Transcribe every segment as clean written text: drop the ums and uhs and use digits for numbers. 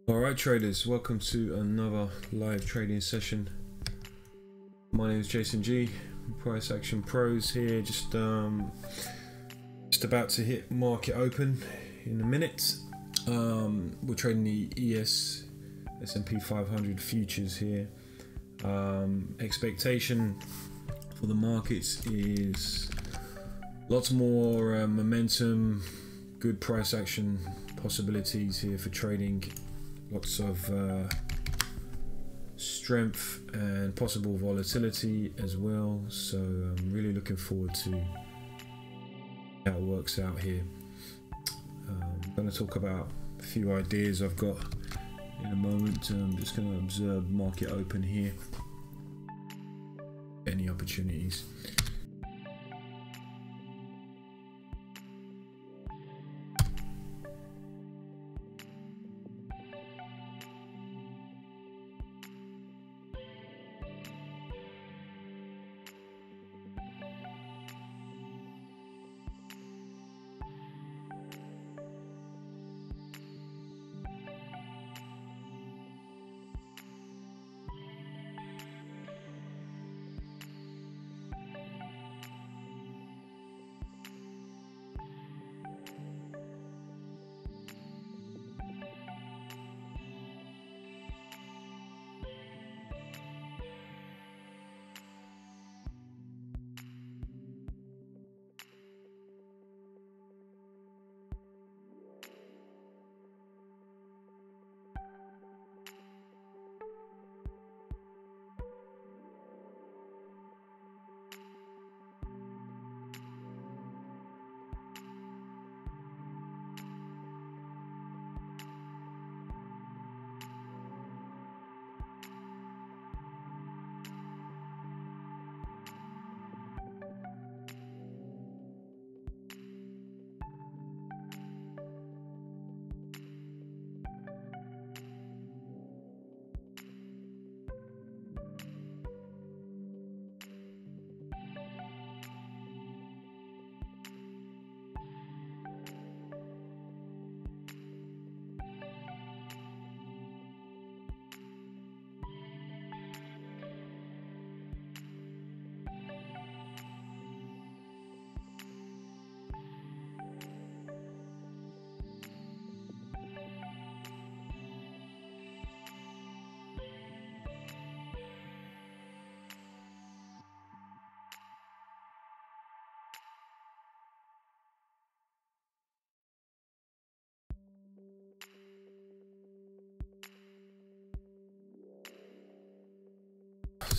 Alright traders, welcome to another live trading session. My name is Jason G, Price Action Pros here, just about to hit market open in a minute. We're trading the S&P500 Futures here. Expectation for the markets is lots more momentum, good price action possibilities here for trading. Lots of strength and possible volatility as well, so I'm really looking forward to how it works out here. I'm going to talk about a few ideas I've got in a moment. I'm just going to observe market open here, any opportunities.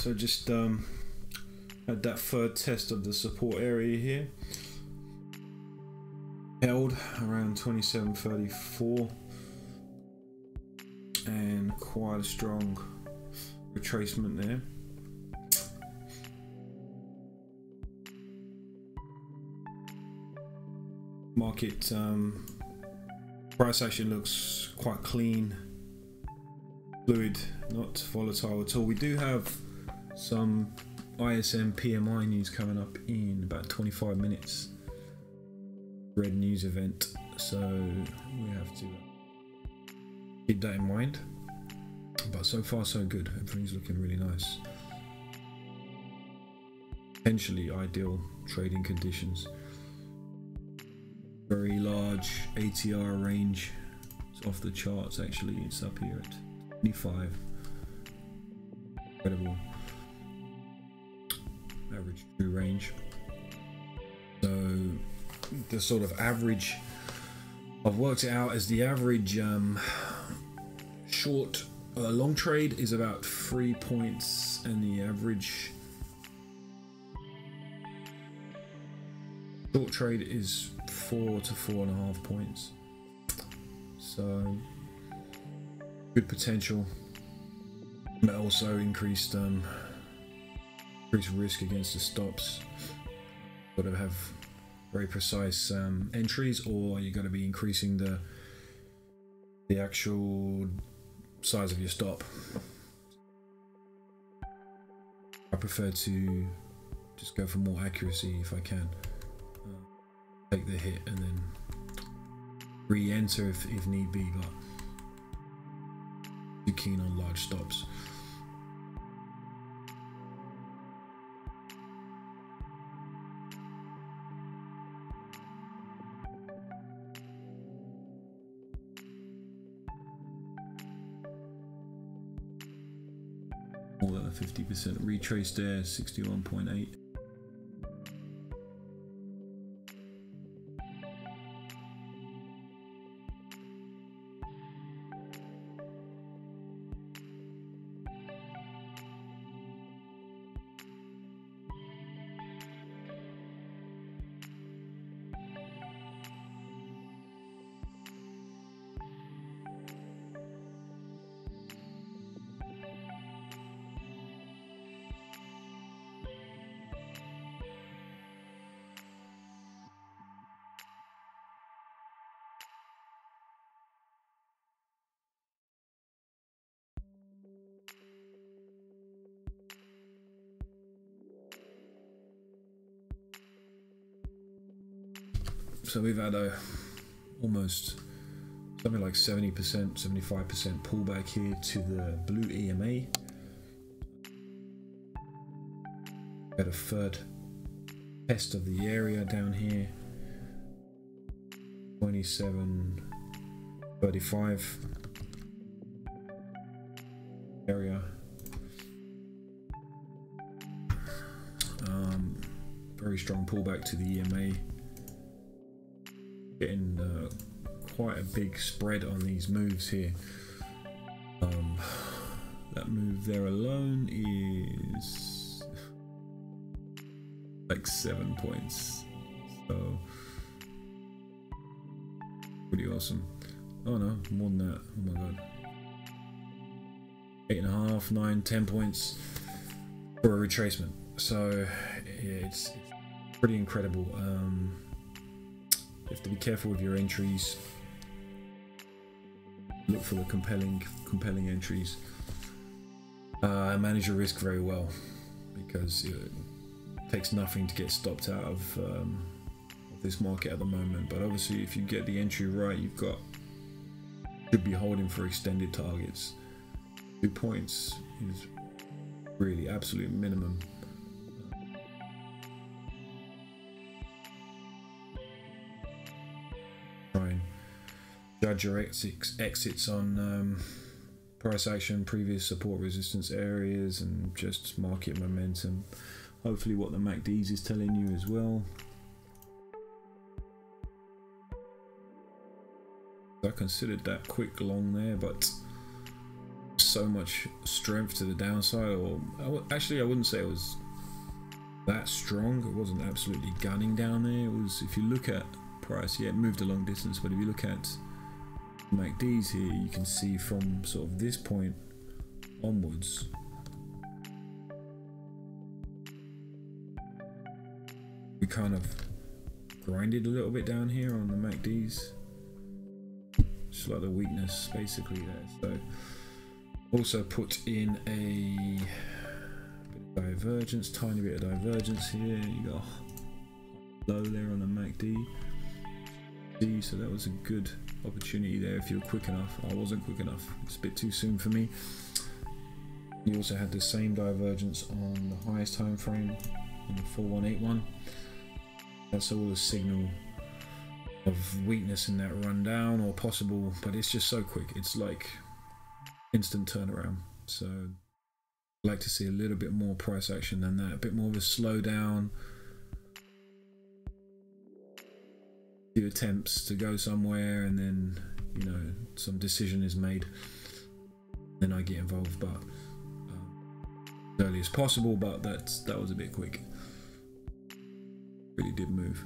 so just had that third test of the support area here, held around 27.34, and quite a strong retracement there. Market price action looks quite clean, fluid, not volatile at all. We do have some ISM PMI news coming up in about 25 minutes. Red news event, so we have to keep that in mind. But so far so good, everything's looking really nice. Potentially ideal trading conditions. Very large ATR range. It's off the charts actually. It's up here at 25. Incredible. Average true range. So the sort of average, I've worked it out as the average short long trade is about 3 points, and the average short trade is 4 to 4.5 points. So good potential, but also increased risk against the stops. Got to have very precise entries, or you're going to be increasing the actual size of your stop. I prefer to just go for more accuracy if I can. Take the hit and then re-enter if need be, but too keen on large stops. More than a 50% retrace there, 61.8. So we've had a almost something like 70%, 75% pullback here to the blue EMA. Had a third test of the area down here, 27.35 area. Very strong pullback to the EMA. Getting quite a big spread on these moves here. That move there alone is like 7 points, so pretty awesome. Oh no, more than that. Oh my god, 8.5, 9, 10 points for a retracement. So yeah, it's pretty incredible. You have to be careful with your entries. Look for the compelling entries. Manage your risk very well, because it takes nothing to get stopped out of this market at the moment. But obviously, if you get the entry right, should be holding for extended targets. 2 points is really absolute minimum. Try and judge your exits on price action, previous support resistance areas, and just market momentum. Hopefully what the MACDs is telling you as well. I considered that quick long there, but so much strength to the downside, or actually I wouldn't say it was that strong. It wasn't absolutely gunning down there. It was, if you look at price, yeah, it moved a long distance, but if you look at MACDs here, you can see from sort of this point onwards, we kind of grinded a little bit down here on the MACDs, just like the weakness basically there. So also put in a bit of divergence, tiny bit of divergence here. You got low there on the MACD. So that was a good opportunity there if you were quick enough. I wasn't quick enough, it's a bit too soon for me. You also had the same divergence on the highest time frame on the 4181. That's all a signal of weakness in that rundown, or possible, but it's just so quick. It's like instant turnaround. So I'd like to see a little bit more price action than that, a bit more of a slowdown, few attempts to go somewhere, and then, you know, some decision is made, then I get involved, but as early as possible. But that was a bit quick. Really did move.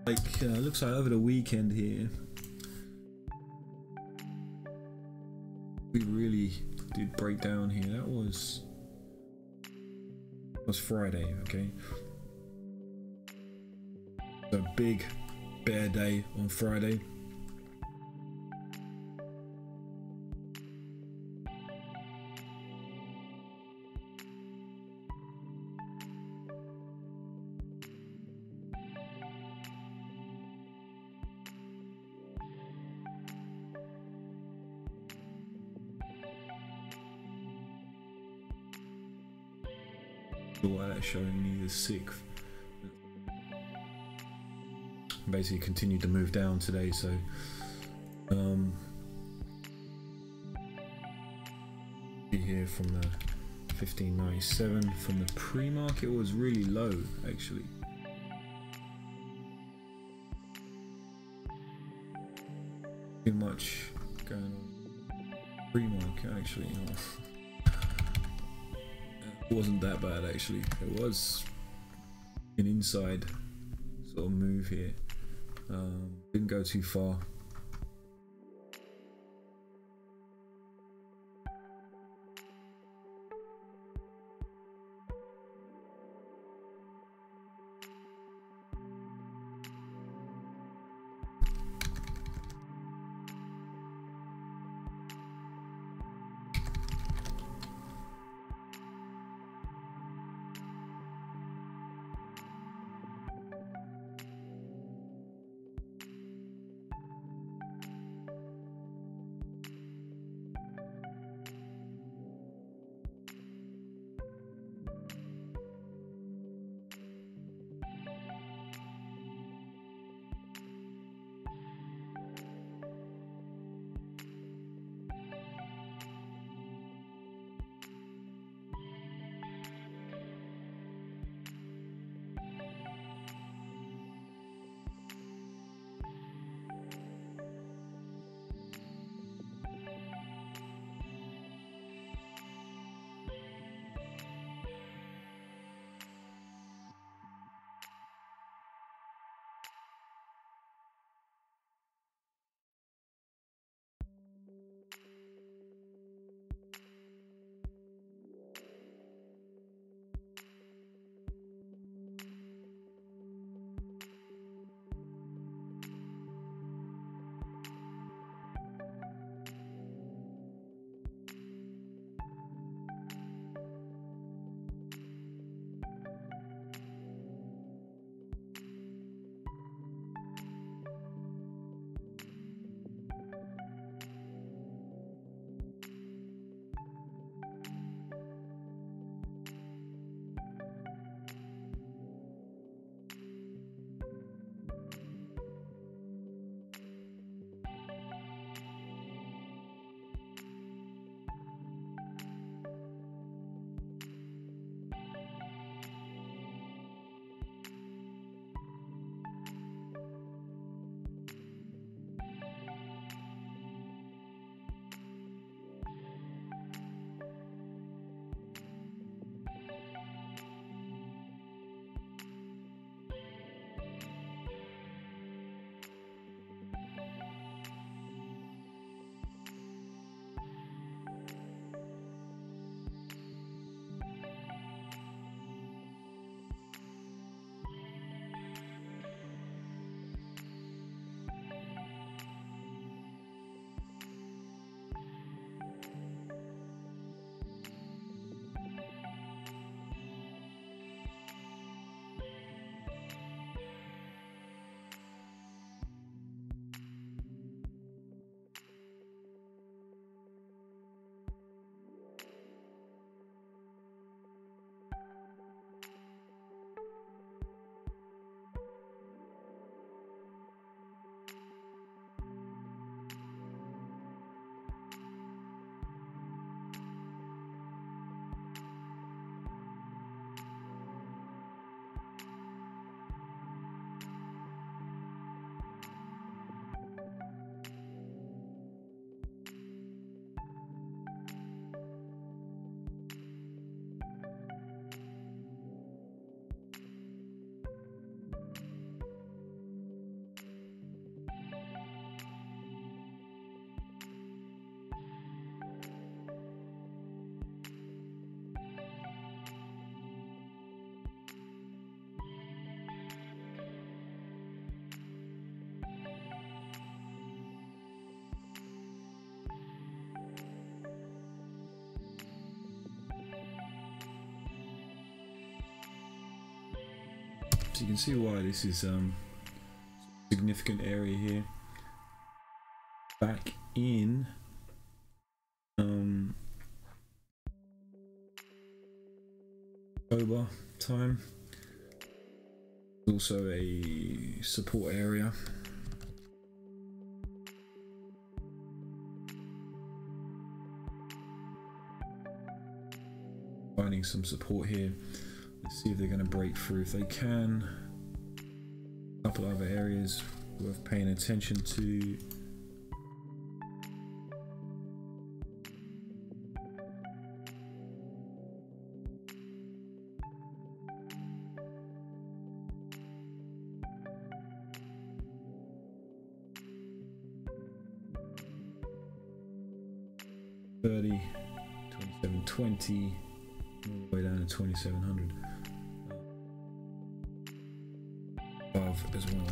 Like looks like over the weekend here we really did break down here. That was Friday, okay? So big bear day on Friday. Why that's showing me the 6th. Basically continued to move down today, so here from the 1597 from the pre-market was really low actually. Too much going on pre-market actually, you know. It wasn't that bad actually. It was an inside sort of move here. Didn't go too far. So you can see why this is significant area here. Back in October time, also a support area. Finding some support here. Let's see if they're going to break through. If they can, a couple other areas worth paying attention to. $30, $27.20, all the way down to $2,700 above as well.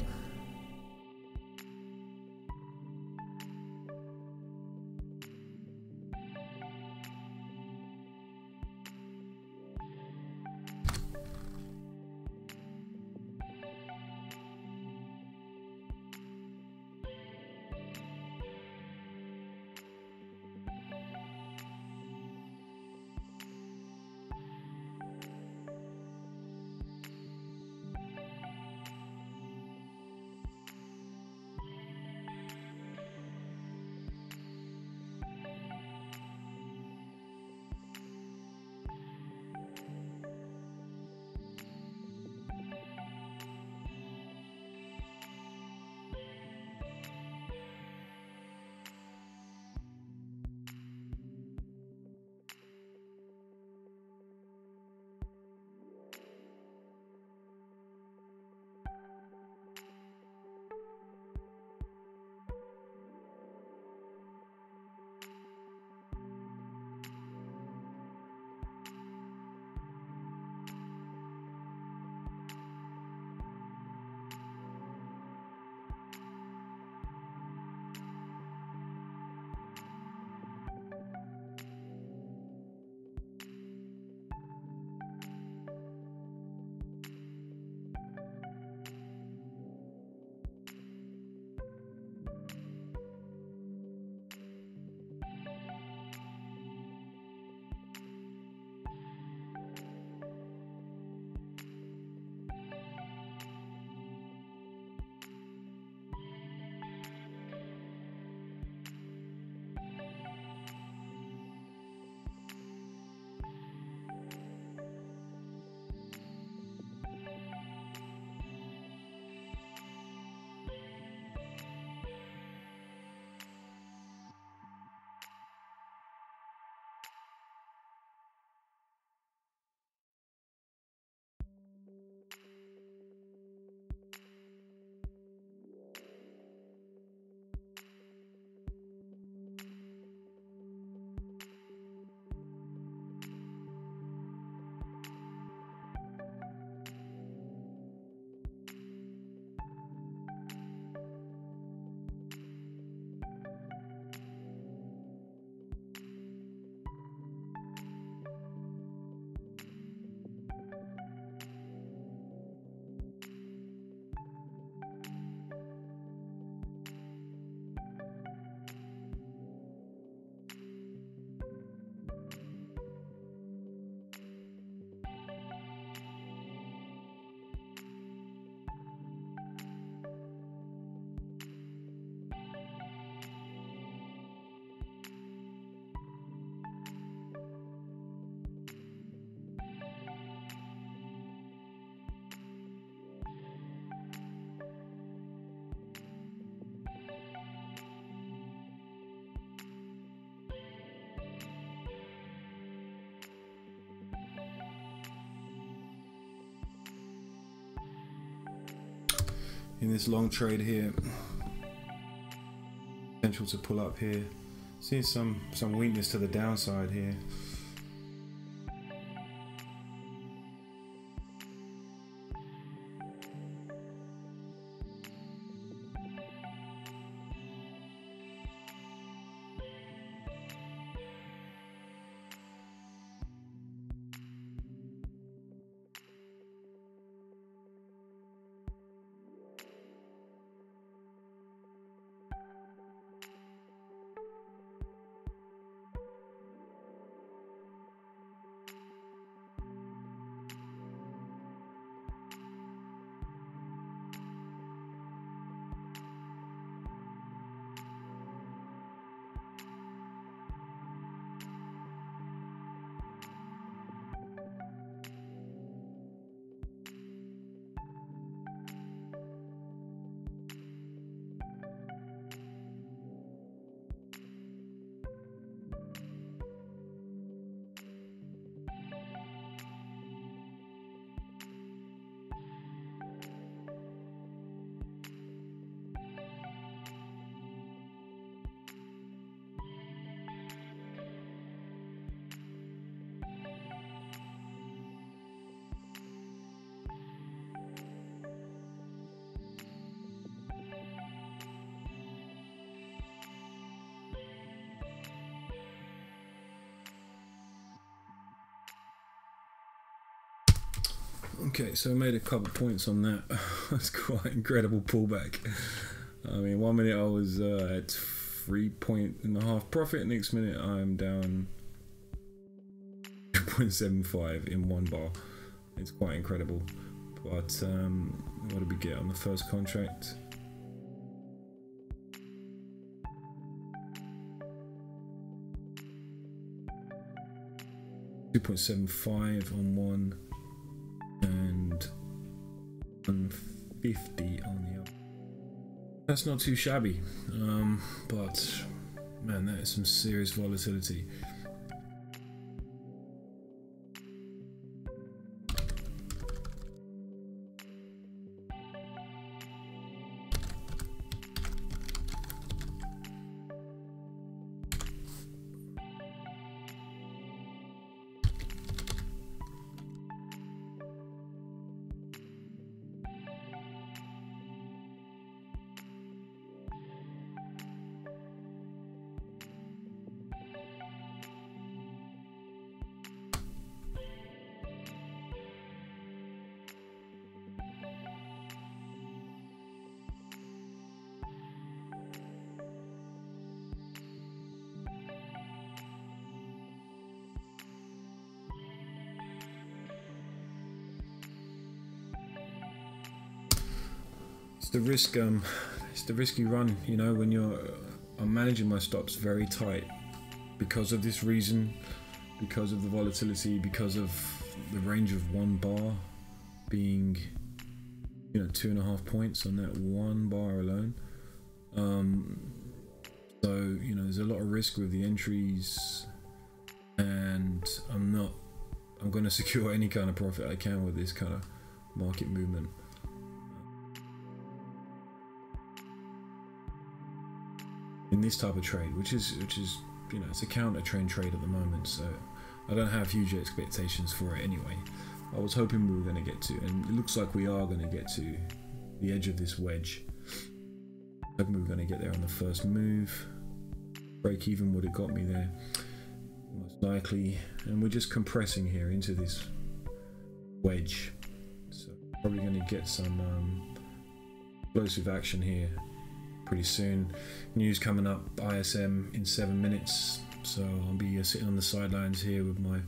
In this long trade here, potential to pull up here. Seeing some weakness to the downside here. Okay, so I made a couple points on that. That's quite incredible pullback. I mean, 1 minute I was at 3.5 profit, next minute I'm down 2.75 in one bar. It's quite incredible. But what did we get on the first contract? $2.75 on one and 150 on the other. That's not too shabby, but man, that is some serious volatility. It's the risky run, you know, when I'm managing my stops very tight because of this reason, because of the volatility, because of the range of one bar being, you know, 2.5 points on that one bar alone. So, you know, there's a lot of risk with the entries, and I'm going to secure any kind of profit I can with this kind of market movement. In this type of trade, which is you know, it's a counter trend trade at the moment, so I don't have huge expectations for it anyway. I was hoping we were going to get to, and it looks like we are going to get to the edge of this wedge. Hoping we were going to get there on the first move. Break even would have got me there, most likely, and we're just compressing here into this wedge, so probably going to get some explosive action here pretty soon. News coming up, ISM in 7 minutes, so I'll be sitting on the sidelines here with my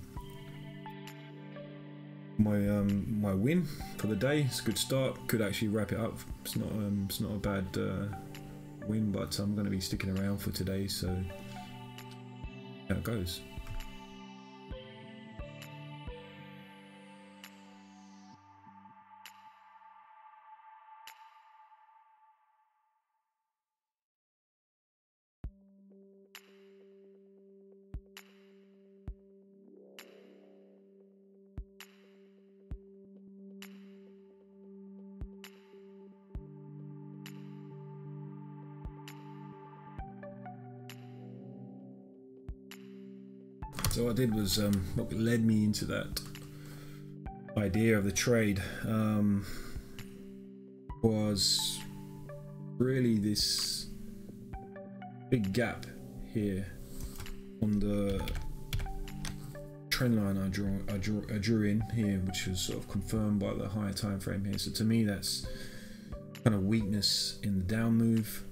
win for the day. It's a good start, could actually wrap it up. It's not a bad win, but I'm going to be sticking around for today, so how it goes. So what I did was, what led me into that idea of the trade was really this big gap here on the trend line I drew in here, which was sort of confirmed by the higher time frame here. So to me, that's kind of weakness in the down move.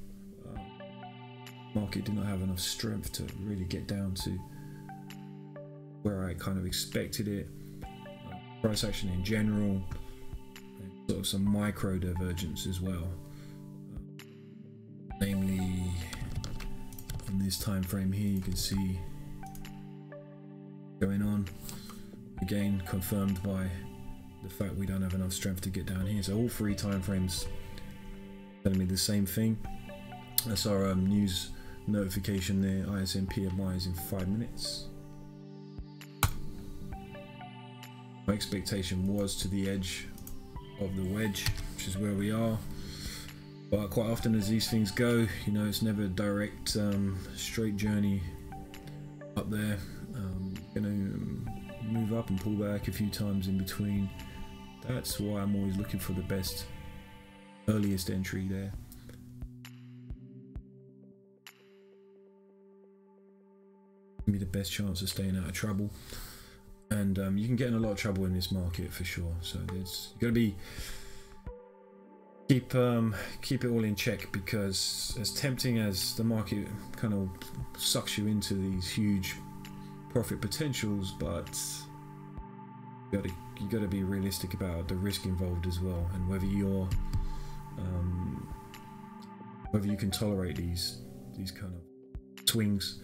Market did not have enough strength to really get down to where I kind of expected it. Price action in general, and sort of some micro divergence as well, namely on this time frame here. You can see going on again, confirmed by the fact we don't have enough strength to get down here. So all three time frames telling me the same thing. That's our news notification there. ISM PMI is in 5 minutes. My expectation was to the edge of the wedge, which is where we are, but quite often as these things go, you know, it's never a direct straight journey up there. Gonna move up and pull back a few times in between. That's why I'm always looking for the best earliest entry there. Give me the best chance of staying out of trouble. and you can get in a lot of trouble in this market for sure. So there's got to be keep it all in check, because as tempting as the market kind of sucks you into these huge profit potentials, but you got to be realistic about the risk involved as well, and whether you can tolerate these kind of swings.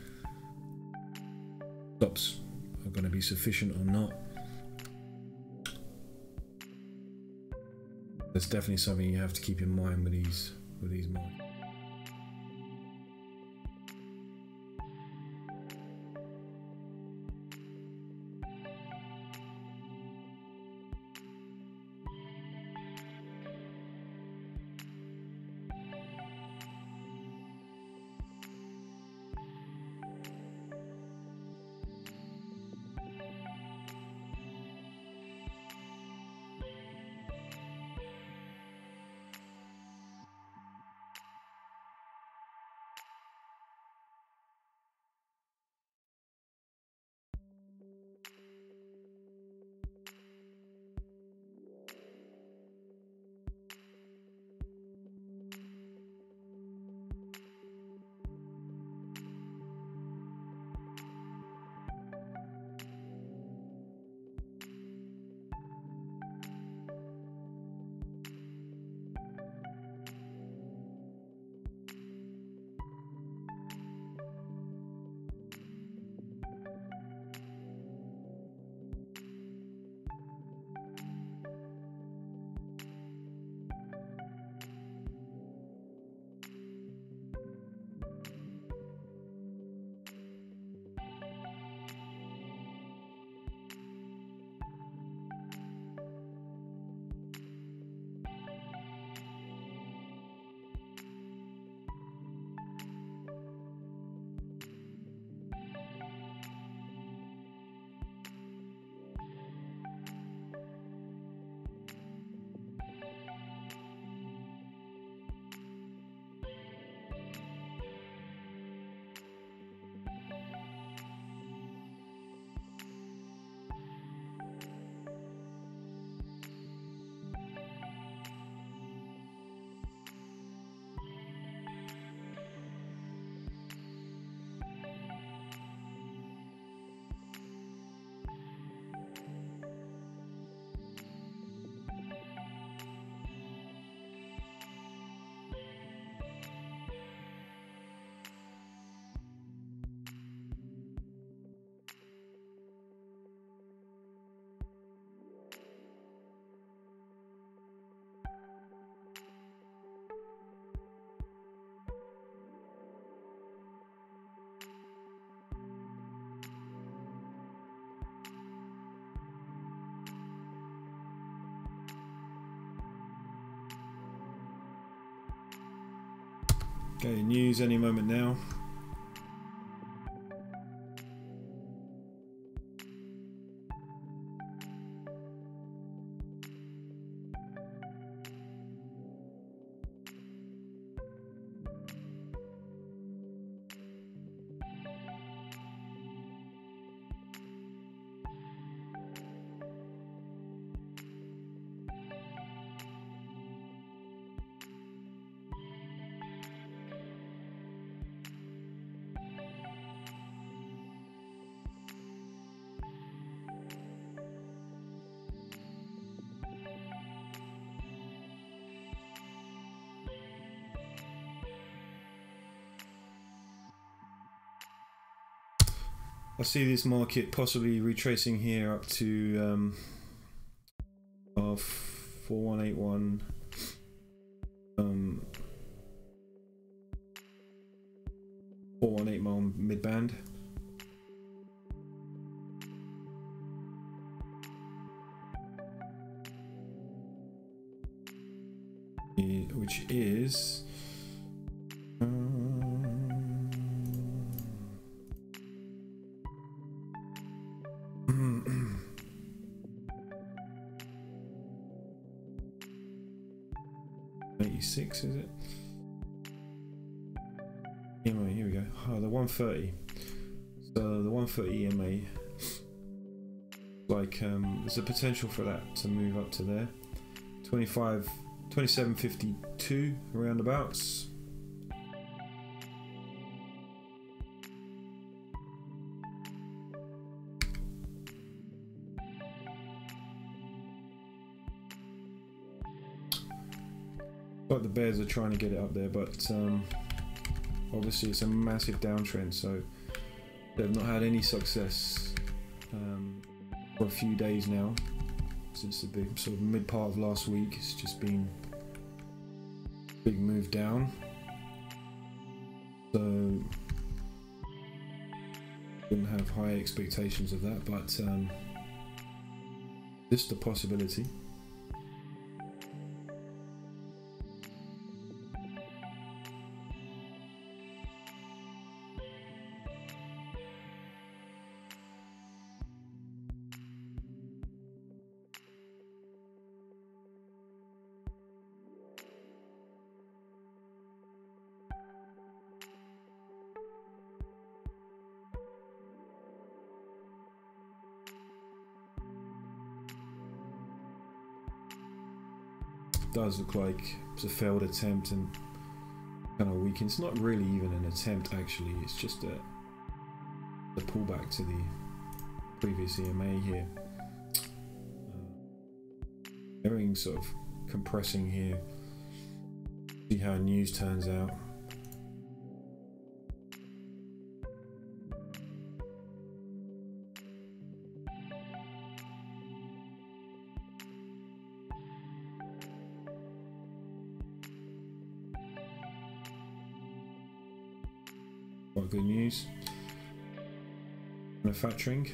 Stops are going to be sufficient or not. That's definitely something you have to keep in mind with these markets. Okay, news any moment now. I see this market possibly retracing here up to 4181, 418 mile mid band. Which is 86, is it? EMA, here we go. Oh, the 130. So the 130 EMA like there's a potential for that to move up to there. 27.52 roundabouts. Like the bears are trying to get it up there, but obviously it's a massive downtrend, so they've not had any success for a few days now. Since the big sort of mid part of last week, it's just been a big move down. So didn't have high expectations of that, but just a possibility. Does look like it's a failed attempt and kind of weakened. It's not really even an attempt actually, it's just a pullback to the previous EMA here. Everything sort of compressing here. See how news turns out. Quite good news. Manufacturing.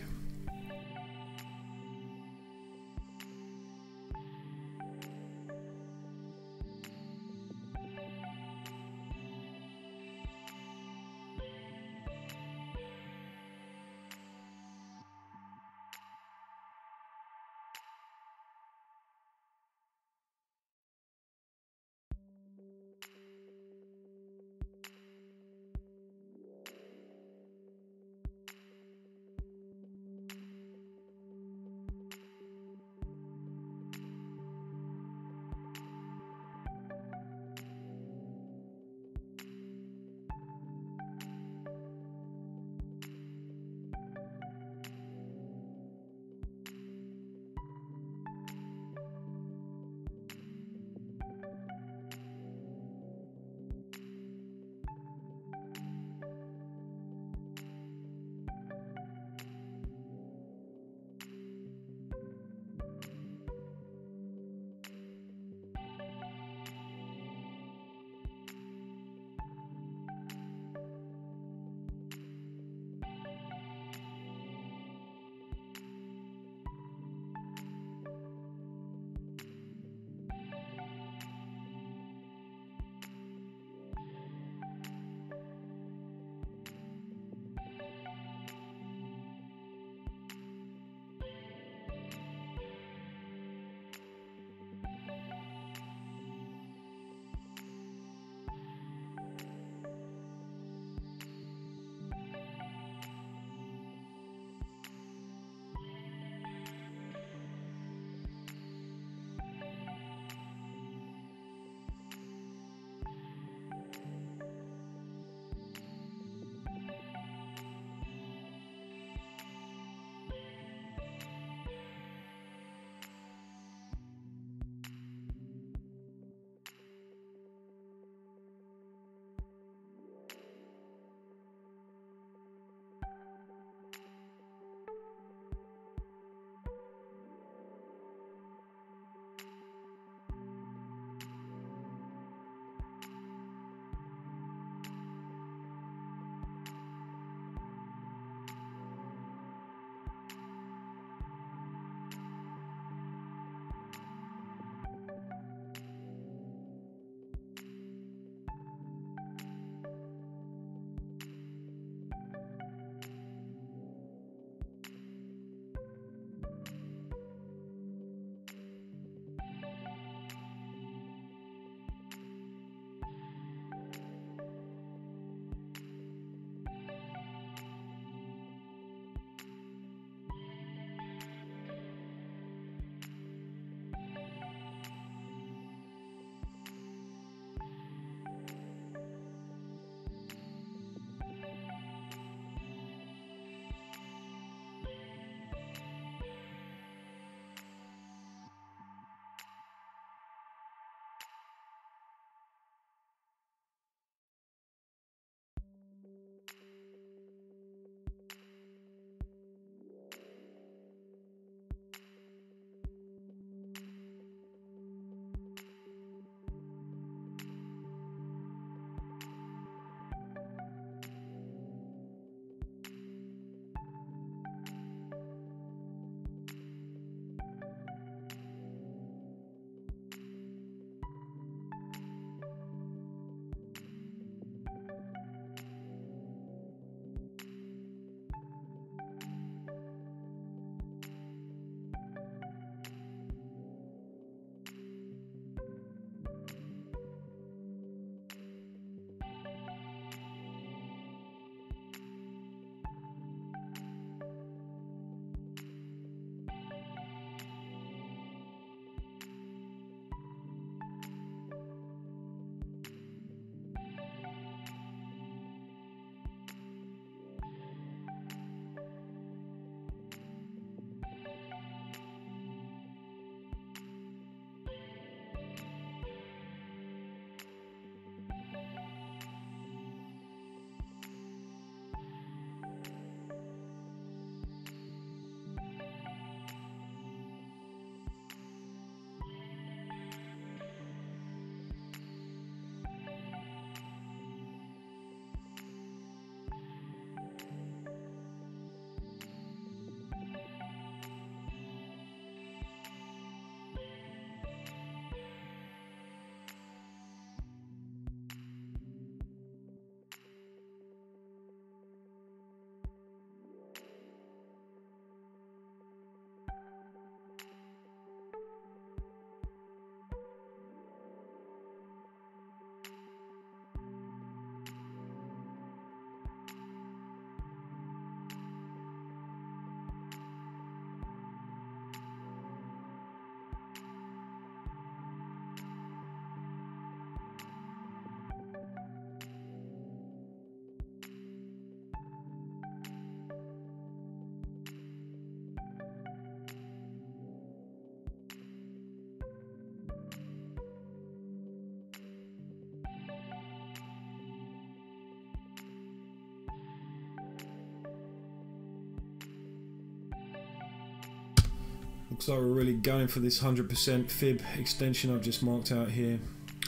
Looks like we're really going for this 100% fib extension I've just marked out here,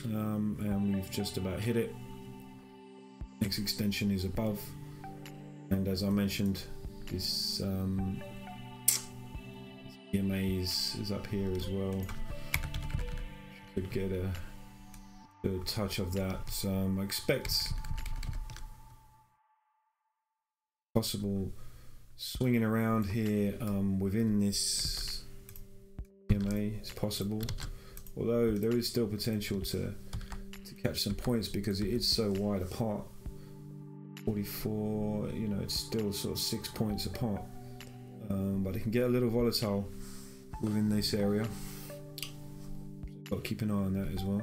and we've just about hit it. Next extension is above, and as I mentioned, this EMA is up here as well. Could get a touch of that. I expect possible swinging around here within this EMA is possible, although there is still potential to catch some points because it is so wide apart. 44, you know, it's still sort of 6 points apart, but it can get a little volatile within this area. Got to keep an eye on that as well.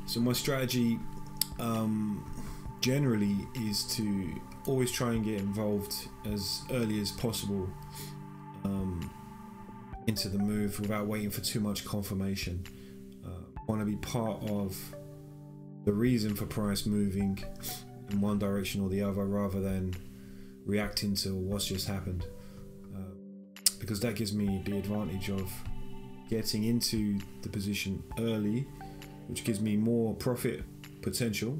So my strategy generally is to always try and get involved as early as possible into the move without waiting for too much confirmation. I want to be part of the reason for price moving in one direction or the other rather than reacting to what's just happened, because that gives me the advantage of getting into the position early, which gives me more profit potential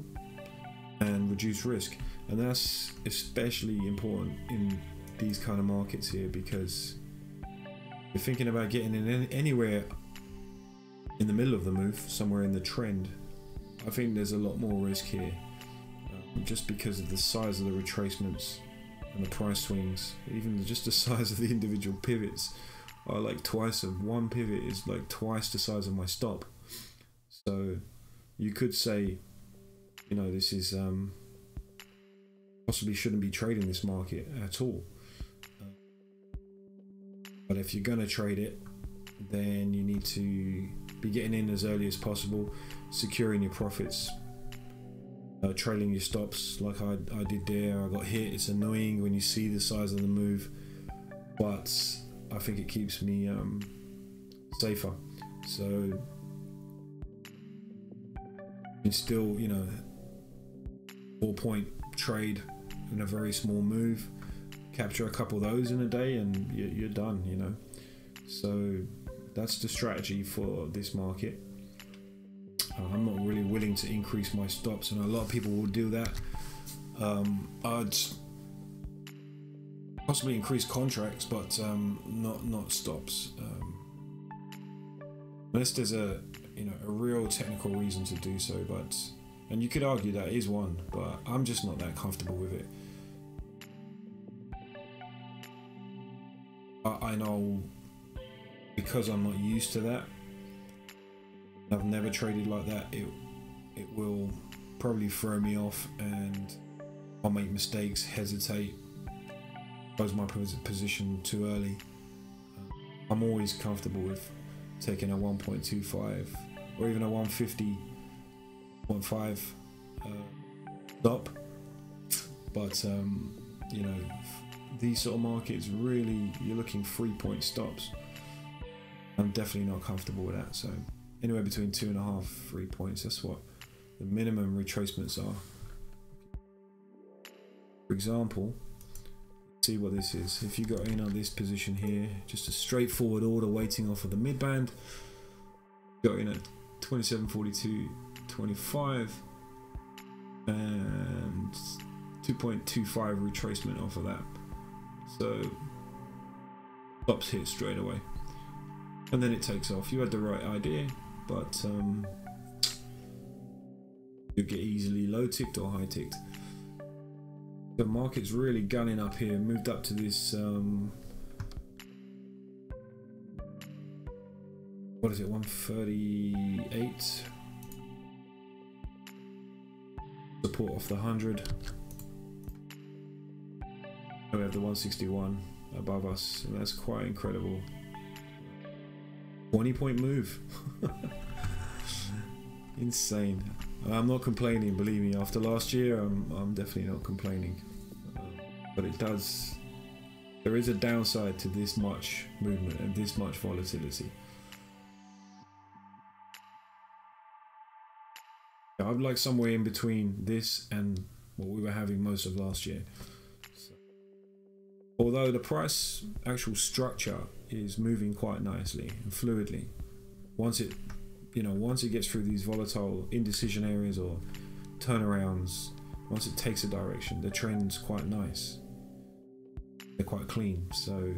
and reduced risk. And that's especially important in these kind of markets here, because if you're thinking about getting in anywhere in the middle of the move, somewhere in the trend, I think there's a lot more risk here, just because of the size of the retracements and the price swings. Even just the size of the individual pivots are like twice of one pivot is like twice the size of my stop. So you could say, you know, this is possibly shouldn't be trading this market at all. But if you're gonna trade it, then you need to be getting in as early as possible, securing your profits, trailing your stops like I did there. I got hit. It's annoying when you see the size of the move, but I think it keeps me safer. So it's still, you know, 4-point trade in a very small move, capture a couple of those in a day and you're done, you know. So that's the strategy for this market. I'm not really willing to increase my stops, and a lot of people will do that. I'd possibly increase contracts, but not stops, unless there's a real technical reason to do so. But and you could argue that is one, but I'm just not that comfortable with it. I know, because I'm not used to that, I've never traded like that, it will probably throw me off and I'll make mistakes, hesitate, close my position too early. I'm always comfortable with taking a 1.25 or even a 150 0.5 stop, but you know, these sort of markets, really you're looking 3-point stops. I'm definitely not comfortable with that. So anywhere between 2.5, 3 points, that's what the minimum retracements are. For example, see what this is. If you got in on this position here, just a straightforward order waiting off of the mid band, got in at 27.42.25 and 2.25 retracement off of that. So stops hit straight away, and then it takes off. You had the right idea, but you get easily low ticked or high ticked. The market's really gunning up here, moved up to this what is it, 138 support off the 100. We have the 161 above us, and that's quite incredible. 20-point move. Insane. I'm not complaining, believe me. After last year, I'm definitely not complaining. But there is a downside to this much movement and this much volatility. I'd like somewhere in between this and what we were having most of last year. So, although the price actual structure is moving quite nicely and fluidly, once it gets through these volatile indecision areas or turnarounds, once it takes a direction, the trend's quite nice. They're quite clean. So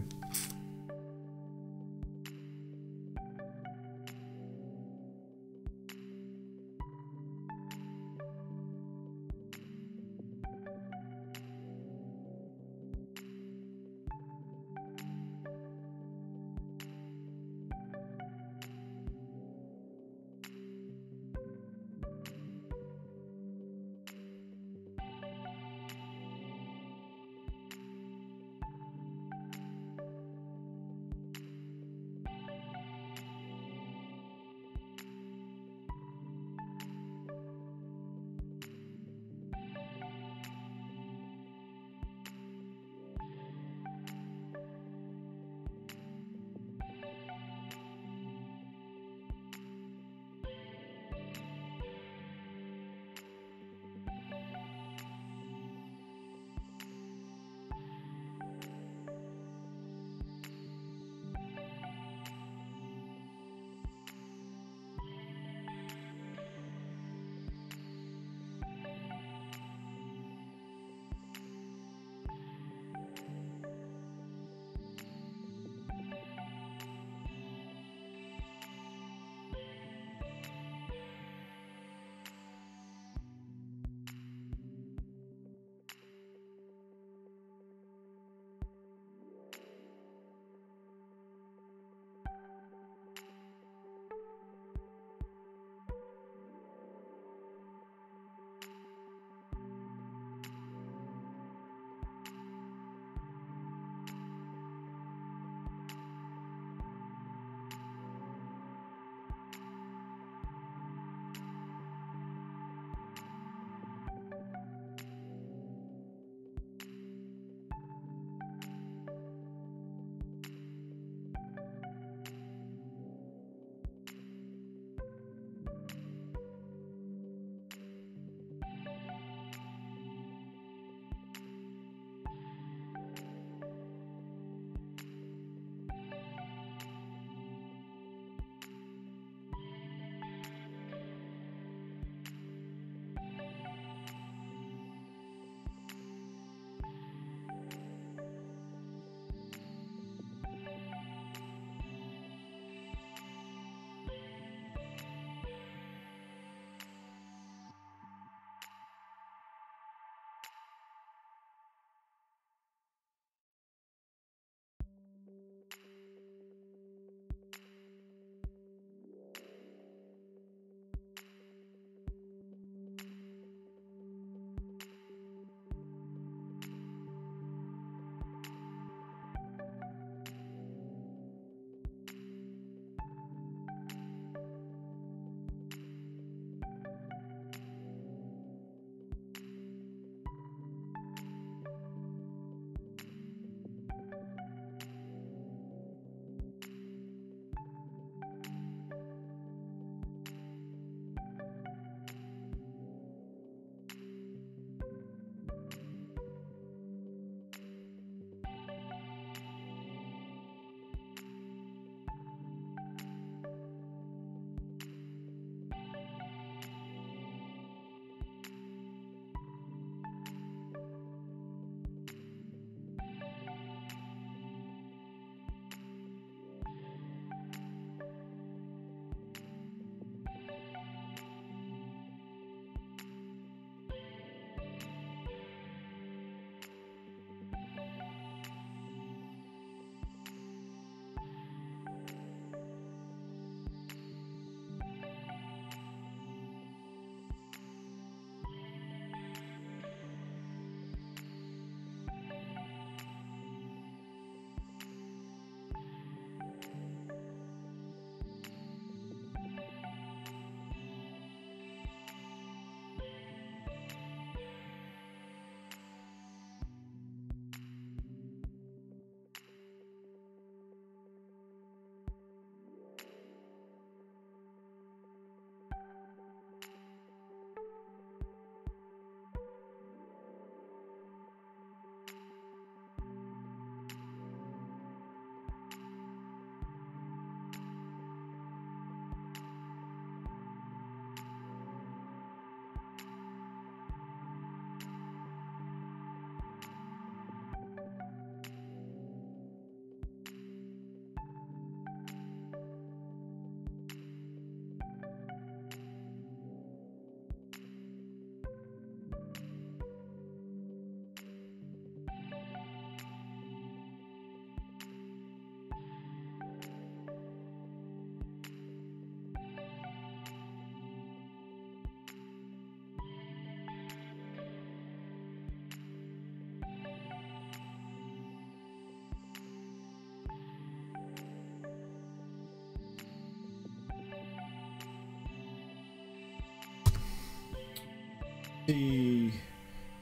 See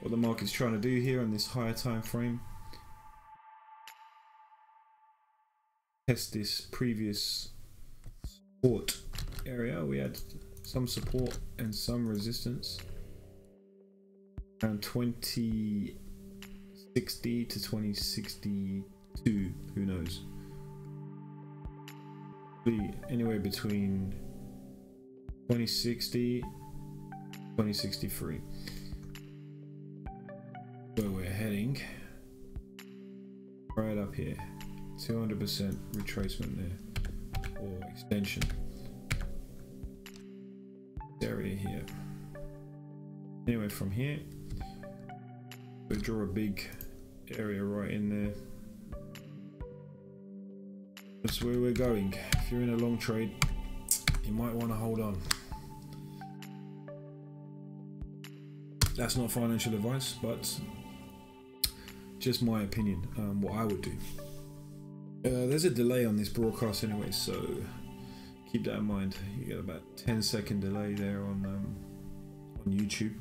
what the market's trying to do here on this higher time frame. Test this previous support area. We had some support and some resistance around 2060 to 2062. Who knows? Be anywhere between 2060 2063 where we're heading. Right up here, 200% retracement there, or extension area here. Anyway, from here we draw a big area right in there. That's where we're going. If you're in a long trade, you might want to hold on. That's not financial advice, but just my opinion, what I would do. There's a delay on this broadcast anyway, so keep that in mind. You get about 10-second delay there on YouTube.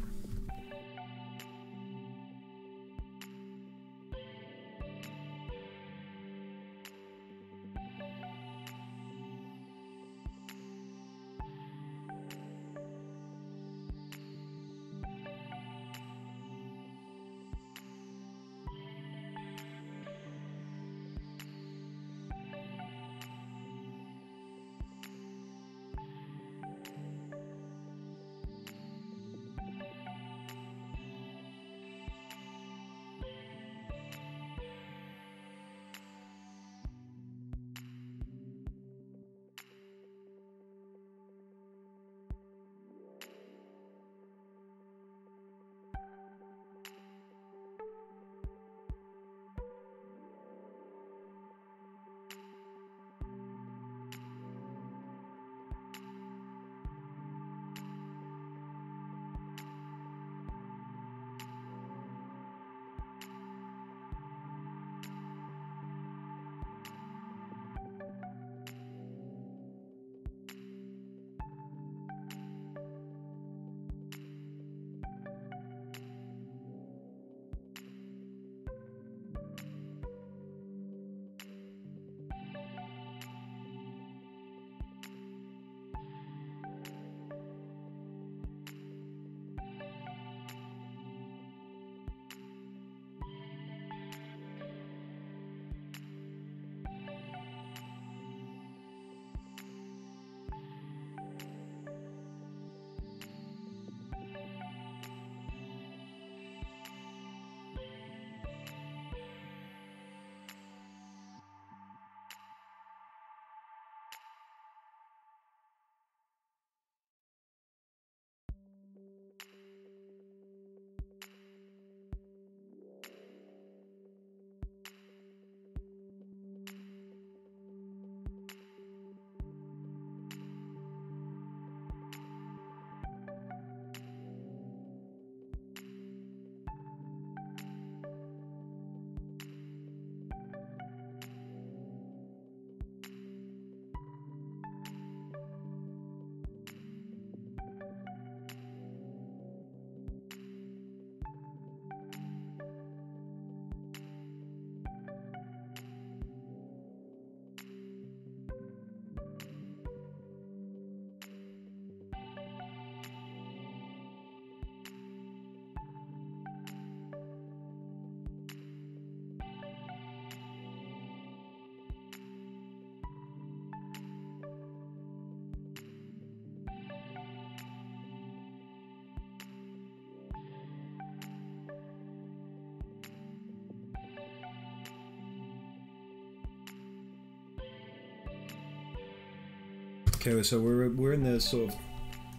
Okay, so we're in the sort of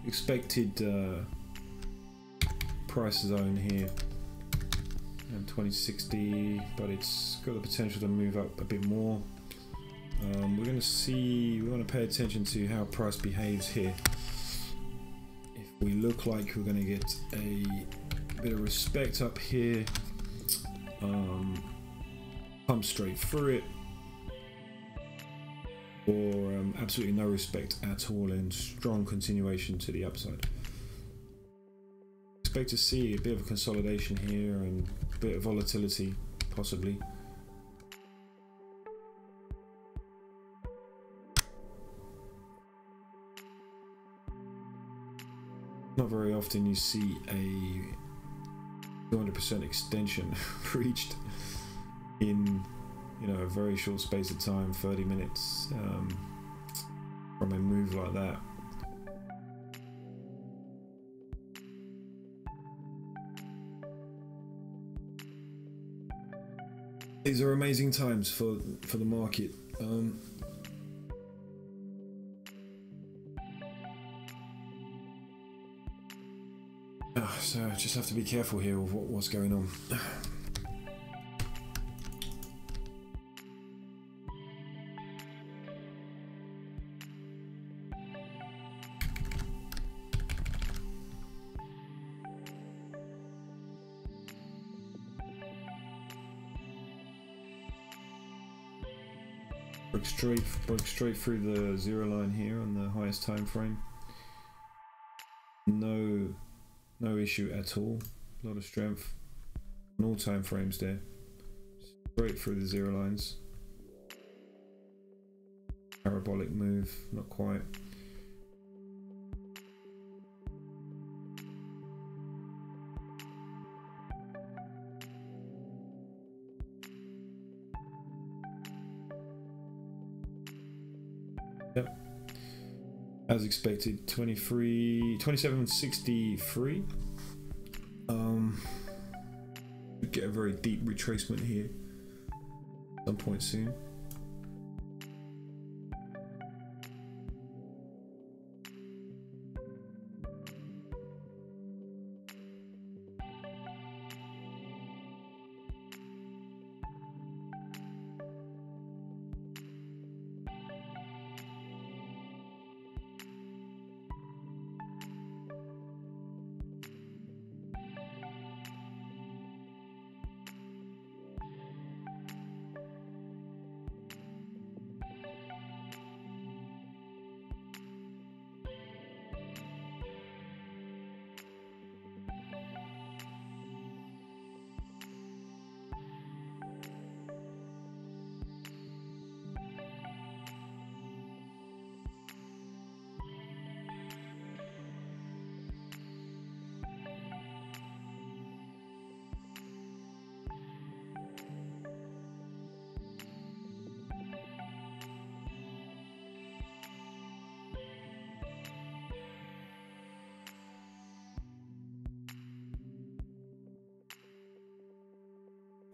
expected price zone here, 2060, but it's got the potential to move up a bit more. We're going to see, we want to pay attention to how price behaves here. If we look like we're going to get a bit of respect up here, pump straight through it, or absolutely no respect at all and strong continuation to the upside. It's expect to see a bit of a consolidation here and a bit of volatility, possibly. Not very often you see a 200% extension reached in, you know, a very short space of time, 30 minutes, from a move like that. These are amazing times for the market. So just have to be careful here with what's going on. Broke straight through the zero line here on the highest time frame. No issue at all. A lot of strength on all time frames there. Straight through the zero lines. Parabolic move, not quite. Yep. As expected, 27.63. Get a very deep retracement here at some point soon.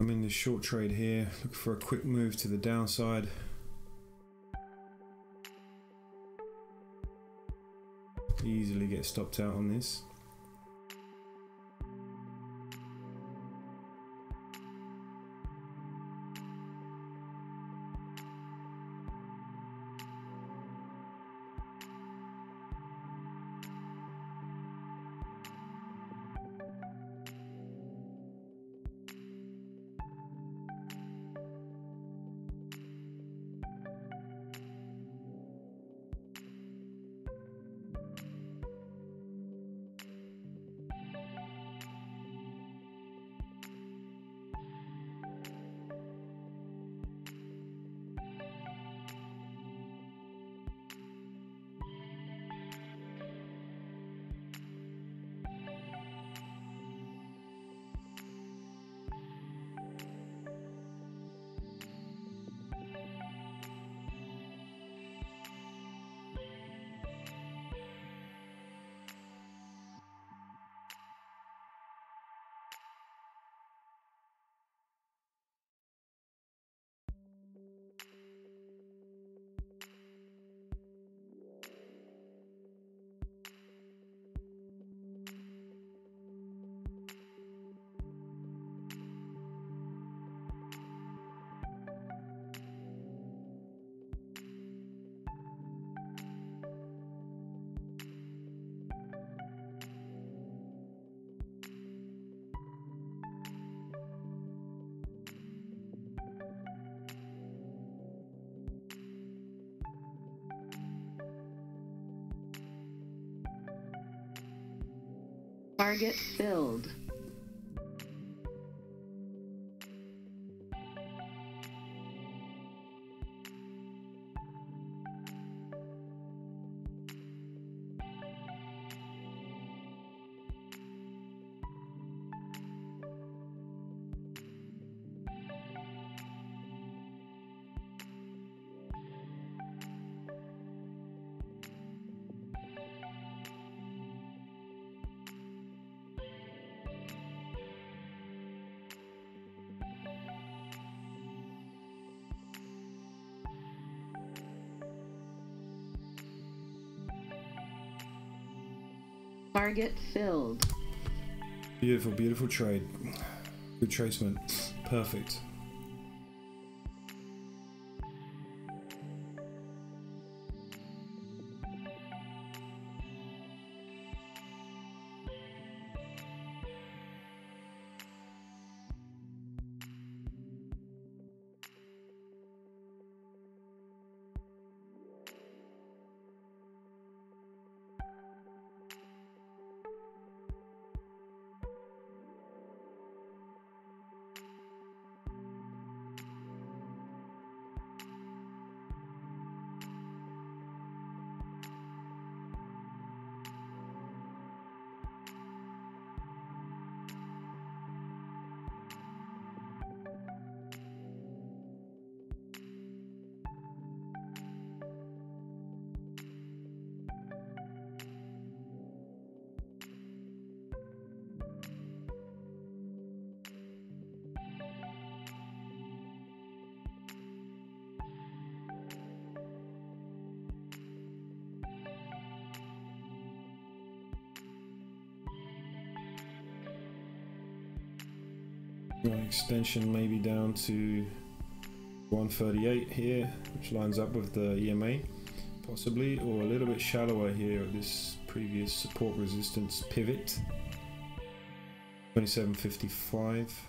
I'm in this short trade here, looking for a quick move to the downside. Easily get stopped out on this. Target filled. Target filled. Beautiful, beautiful trade. Good tracement. Perfect. One extension maybe down to 138 here, which lines up with the EMA possibly, or a little bit shallower here at this previous support resistance pivot, 27.55. If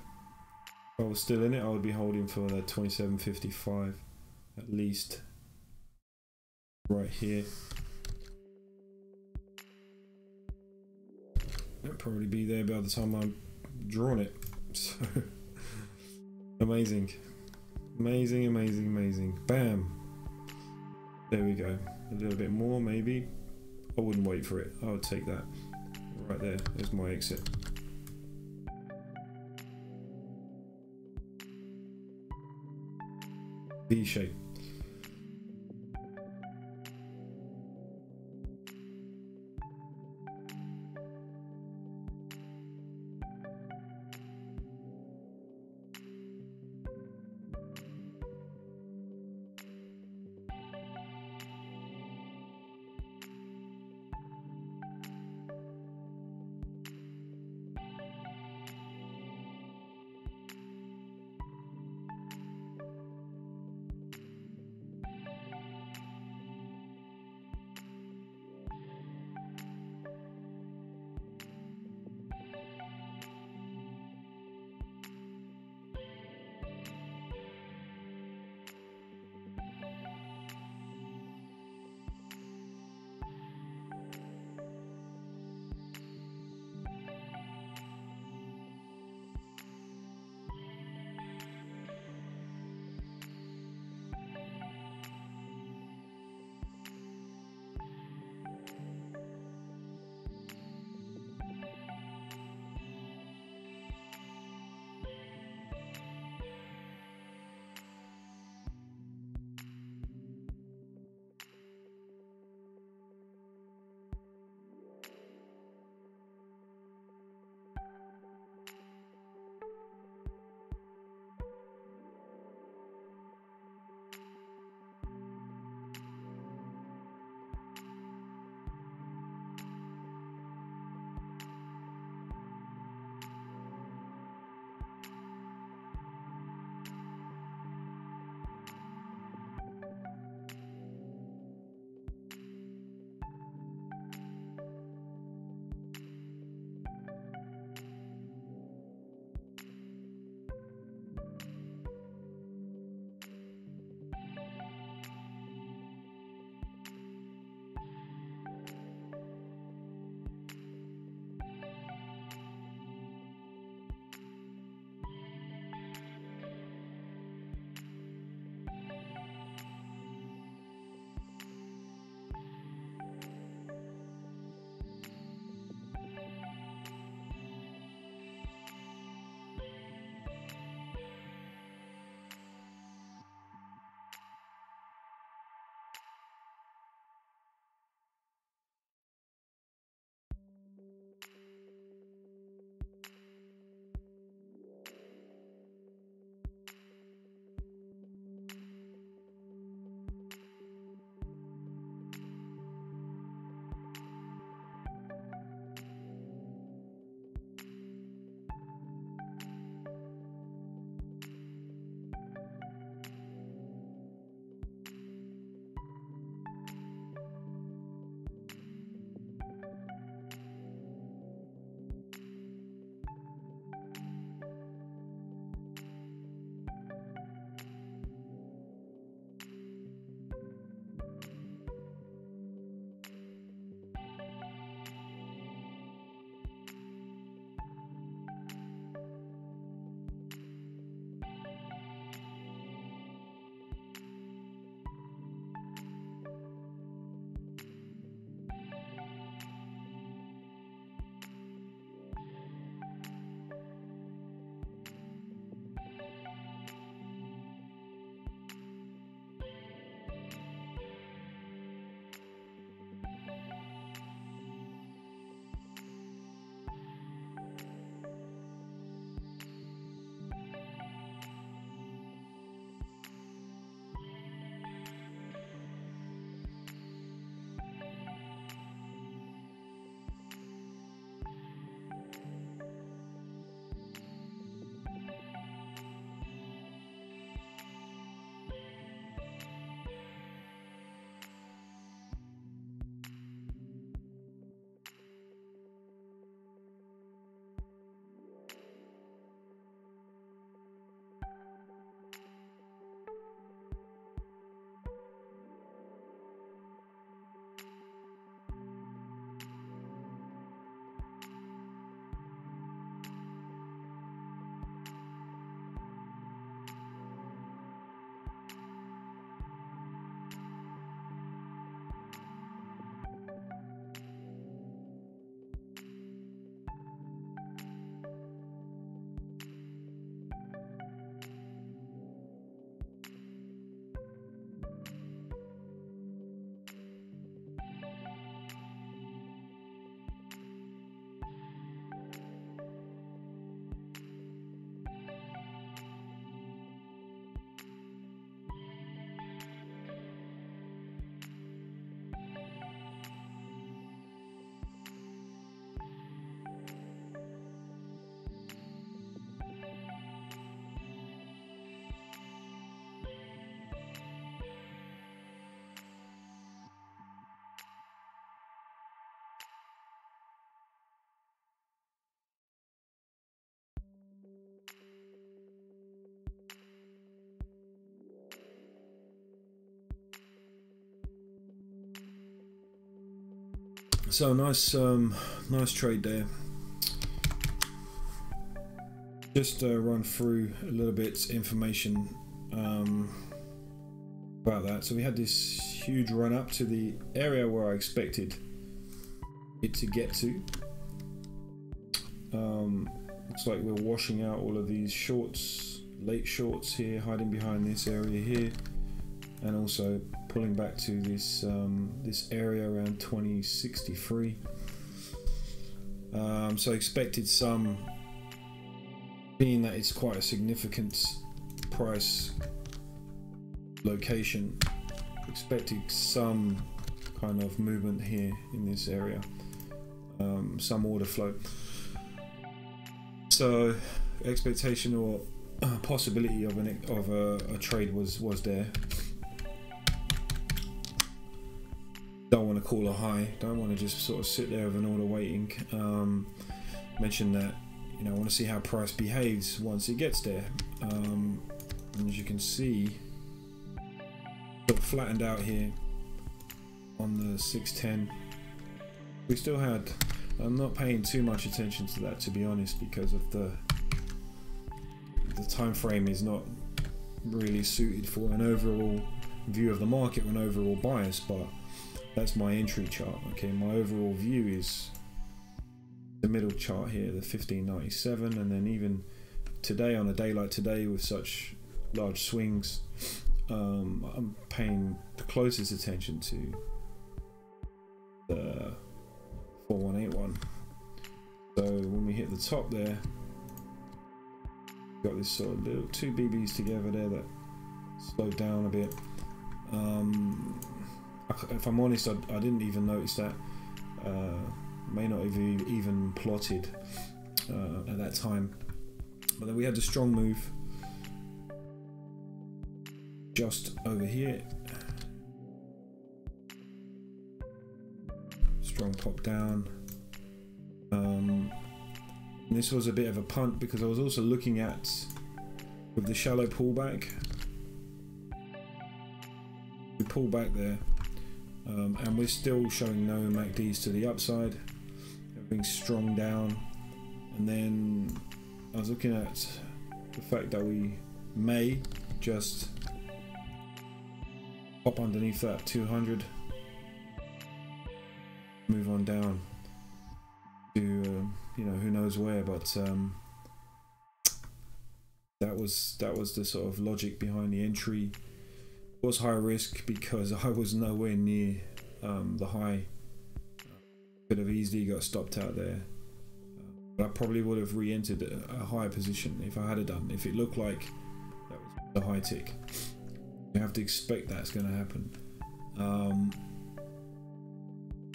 I was still in it, I would be holding for that 27.55 at least right here. It'll probably be there by the time I'm drawing it. So amazing, amazing, amazing, amazing. Bam, there we go. A little bit more maybe. I wouldn't wait for it, I would take that right there. There's my exit. V shape. So nice trade there. Just run through a little bit information about that. So we had this huge run up to the area where I expected it to get to. Looks like we're washing out all of these shorts, late shorts here, hiding behind this area here, and also pulling back to this this area around 2063. So expected some, being that it's quite a significant price location, expecting some kind of movement here in this area, some order flow. So expectation or possibility of a trade was there. Don't want to call a high, don't want to just sort of sit there with an order waiting. Mentioned that, you know, I want to see how price behaves once it gets there. And as you can see, sort of flattened out here on the 610. We still had, I'm not paying too much attention to that, to be honest, because of the time frame is not really suited for an overall view of the market or an overall bias, but that's my entry chart. Okay, my overall view is the middle chart here, the 1597, and then even today, on a day like today with such large swings, I'm paying the closest attention to the 4181. So when we hit the top there, got this sort of little two BBs together there that slowed down a bit. If I'm honest, I didn't even notice that. May not have even plotted at that time. But then we had a strong move just over here. Strong pop down. And this was a bit of a punt because I was also looking at, with the shallow pullback, we pull back there, and we're still showing no MACDs to the upside, everything's strong down. And then I was looking at the fact that we may just pop underneath that 200, move on down to you know, who knows where, but that was the sort of logic behind the entry. It was high risk because I was nowhere near the high. Could have easily got stopped out there, but I probably would have re-entered a higher position if I had done, if it looked like that was a high tick. You have to expect that's going to happen.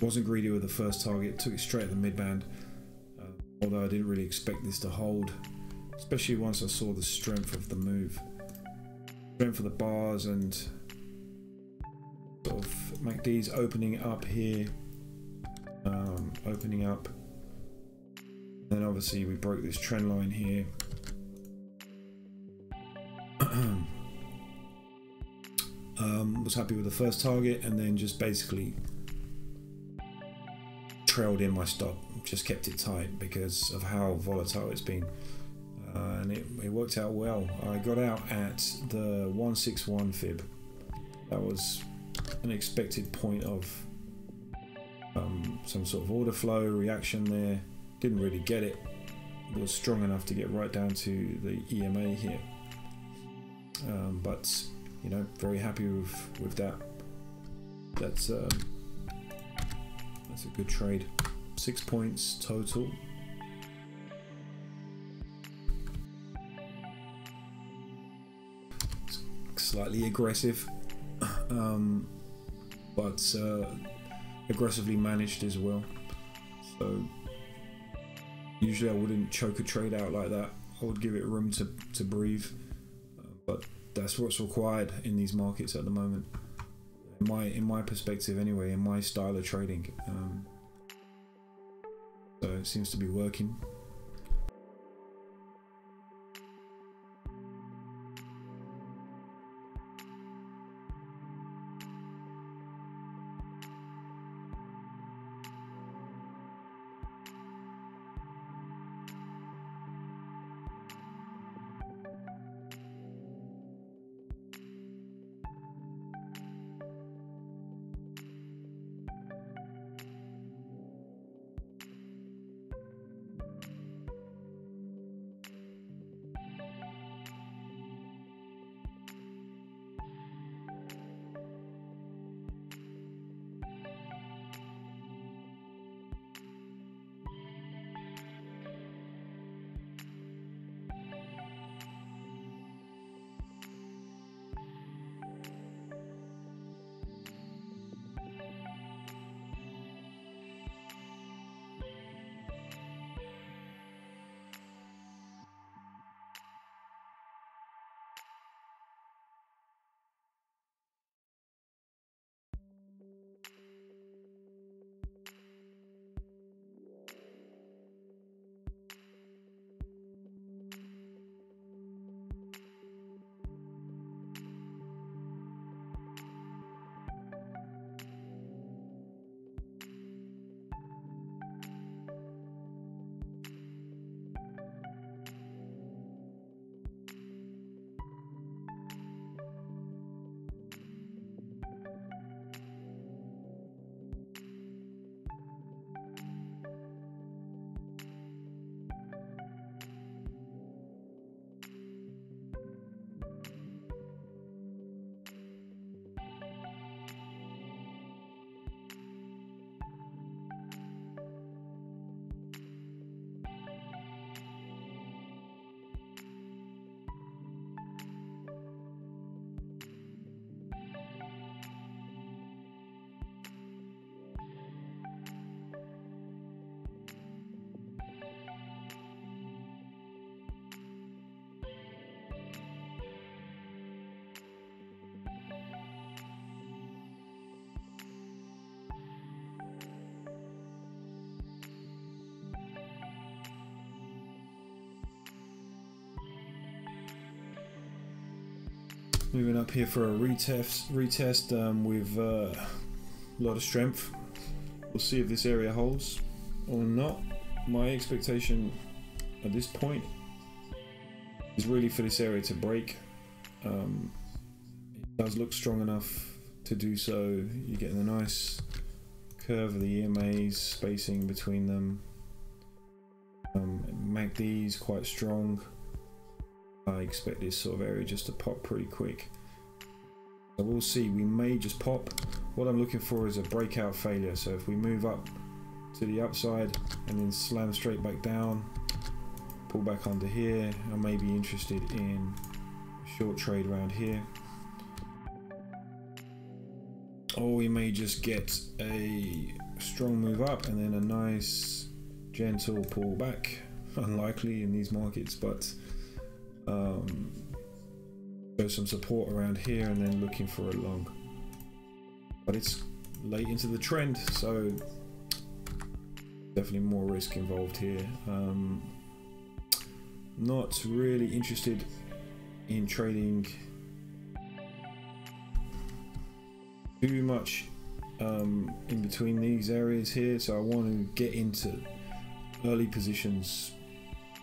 Wasn't greedy with the first target, took it straight at the mid-band, although I didn't really expect this to hold, especially once I saw the strength of the move, strength of the bars, and sort of MACD's opening up here, opening up. Then obviously we broke this trend line here. Was happy with the first target, and then just basically trailed in my stop, just kept it tight because of how volatile it's been, and it worked out well. I got out at the 161 fib. That was an expected point of some sort of order flow reaction there. Didn't really get it. It was strong enough to get right down to the EMA here, but you know, very happy with that. That's a good trade. 6 points total. Slightly aggressive, but aggressively managed as well. So usually I wouldn't choke a trade out like that. I would give it room to breathe, but that's what's required in these markets at the moment, in my perspective anyway, in my style of trading. So it seems to be working. Moving up here for a retest with a lot of strength. We'll see if this area holds or not. My expectation at this point is really for this area to break. It does look strong enough to do so. You're getting a nice curve of the EMAs, spacing between them. MACD is quite strong. I expect this sort of area just to pop pretty quick. So we'll see, we may just pop. What I'm looking for is a breakout failure. So if we move up to the upside and then slam straight back down, pull back under here, I may be interested in a short trade around here. Or we may just get a strong move up and then a nice gentle pull back. Unlikely in these markets, but show some support around here and then looking for a long. But it's late into the trend, so definitely more risk involved here. Not really interested in trading too much in between these areas here, so I want to get into early positions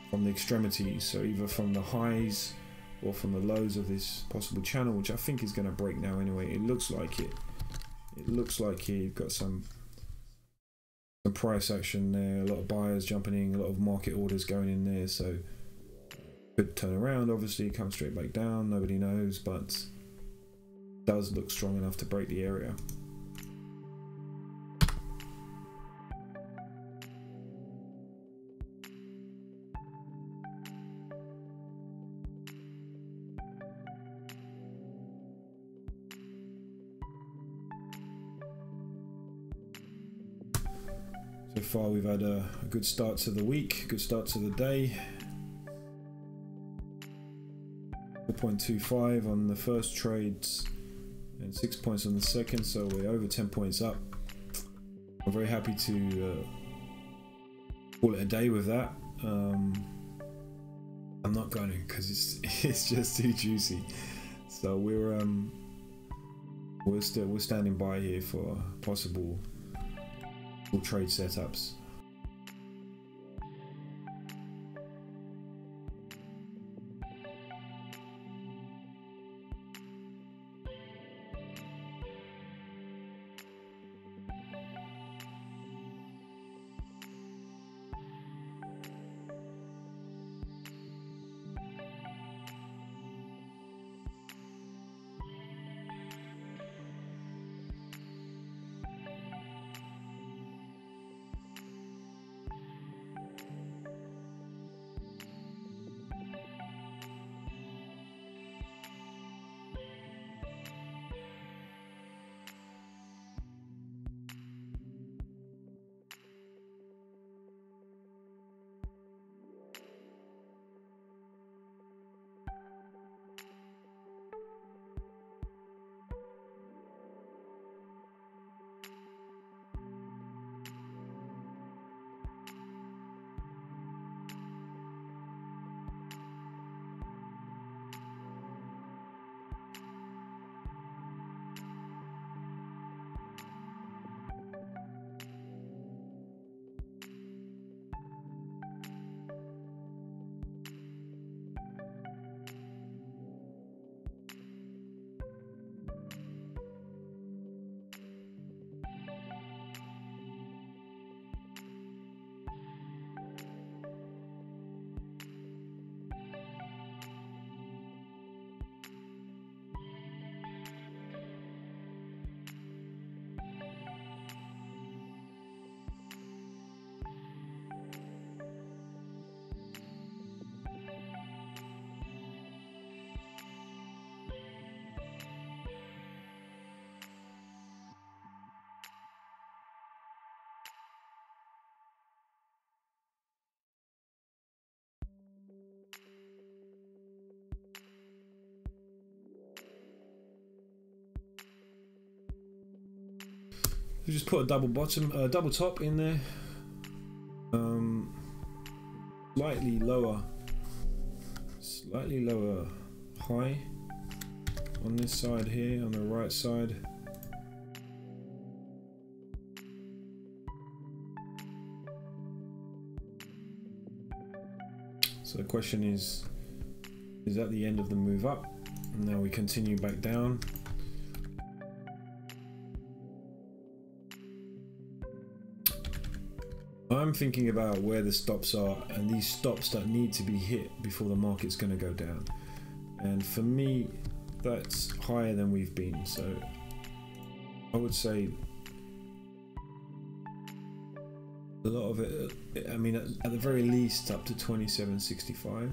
from the extremities, so either from the highs or from the lows of this possible channel, which I think is going to break now anyway. It looks like it. It looks like here you've got some price action there, a lot of buyers jumping in, a lot of market orders going in there, so could turn around, obviously come straight back down, nobody knows, but does look strong enough to break the area. So far we've had a good start to the week, good start to the day. 4.25 on the first trades and 6 points on the second, so we're over 10 points up. I'm very happy to call it a day with that. I'm not going to, because it's just too juicy. So we're standing by here for possible trade setups. We just put a double bottom, double top in there. Slightly lower high on this side here, on the right side. So the question is that the end of the move up? And now we continue back down. I'm thinking about where the stops are, and these stops that need to be hit before the market's going to go down. And for me, that's higher than we've been. So I would say a lot of it, I mean, at the very least up to 27.65.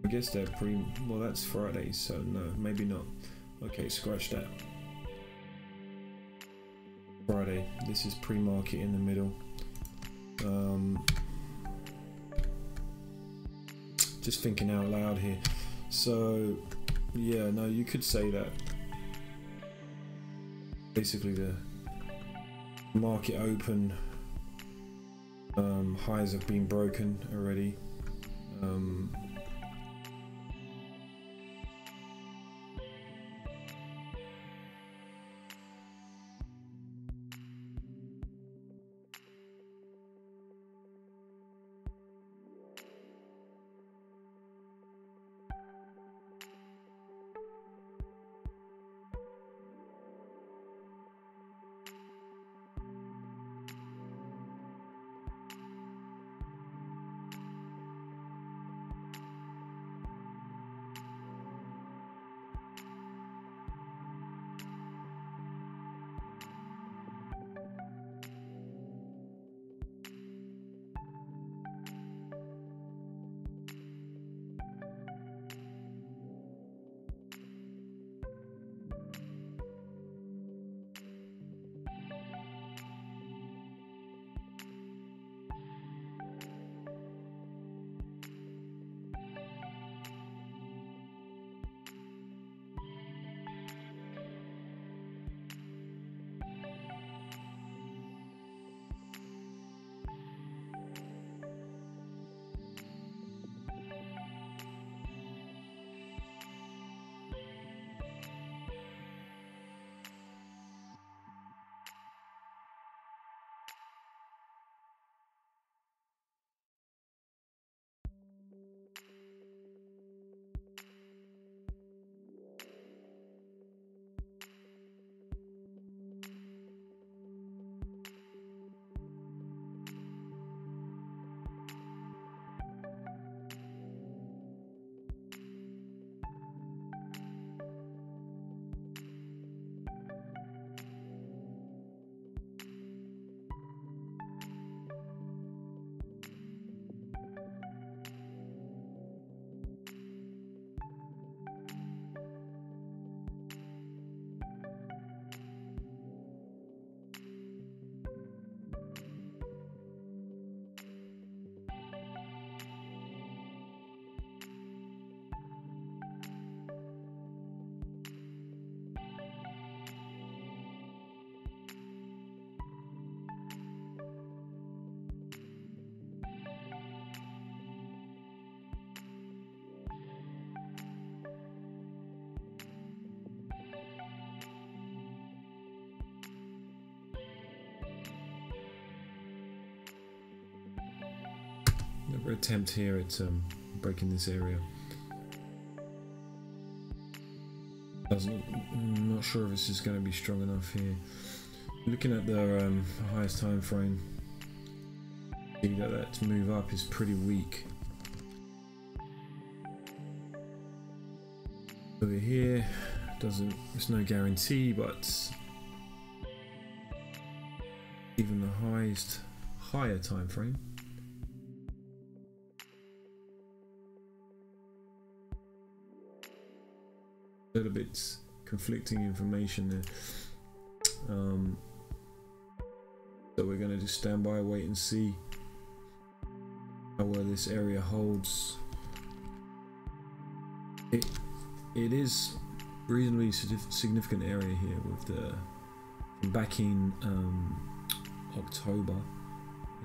I guess they're well, that's Friday, so no, maybe not. Okay, scratch that. Friday, this is pre-market in the middle. Just thinking out loud here. So yeah, no, you could say that basically the market open highs have been broken already. Another attempt here at breaking this area. I'm not sure if this is going to be strong enough here. Looking at the highest time frame, see that move up is pretty weak. Over here, it's no guarantee, but even the higher time frame. A little bit conflicting information there. So we're going to just stand by, wait and see how well this area holds. It is reasonably significant area here with the from back in October,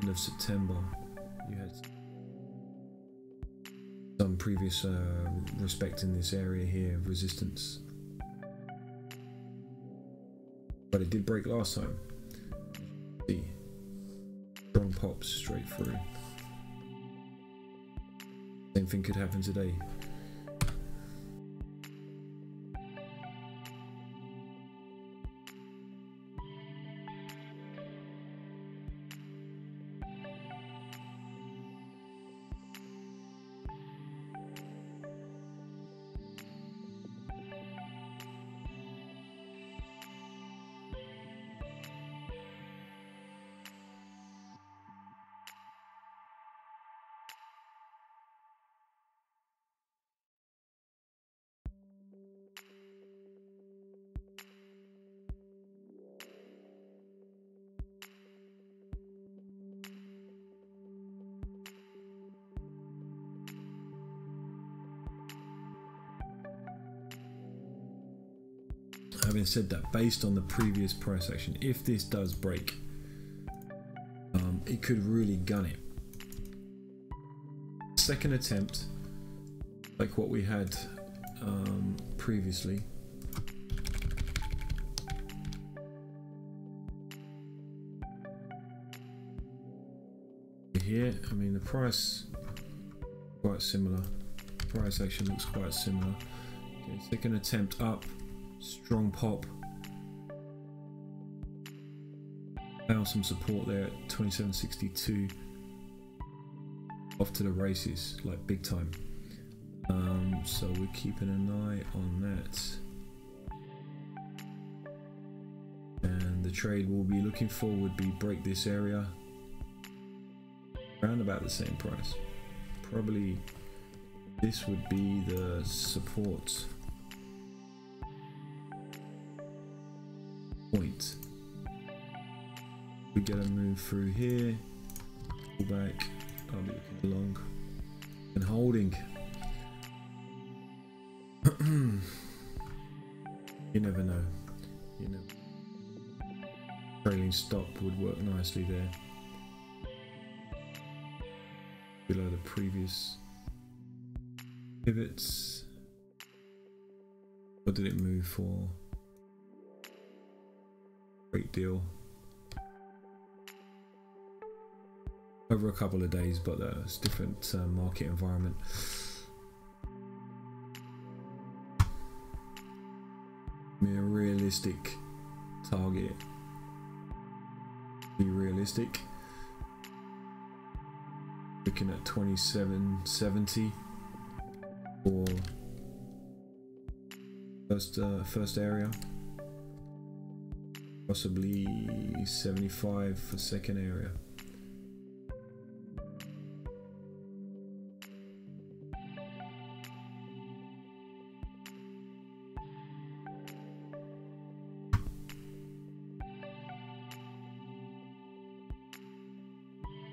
end of September, you had some previous respect in this area here of resistance, but it did break last time. See, strong pops straight through. Same thing could happen today. Having said that, based on the previous price action, if this does break, it could really gun it. Second attempt, like what we had previously. Here, I mean, the price quite similar. Price action looks quite similar. Okay, second attempt up. Strong pop. Found some support there at 27.62. Off to the races, like big time. So we're keeping an eye on that. And the trade we'll be looking for would be break this area around about the same price. Probably this would be the support point. We get a move through here, pull back, I'll be looking long and holding. You never know. You know, trailing stop would work nicely there. Below the previous pivots. What did it move for? Great deal over a couple of days, but it's different market environment. I mean, a realistic target, be realistic, looking at 27.70 for first area. Possibly 75 for second area.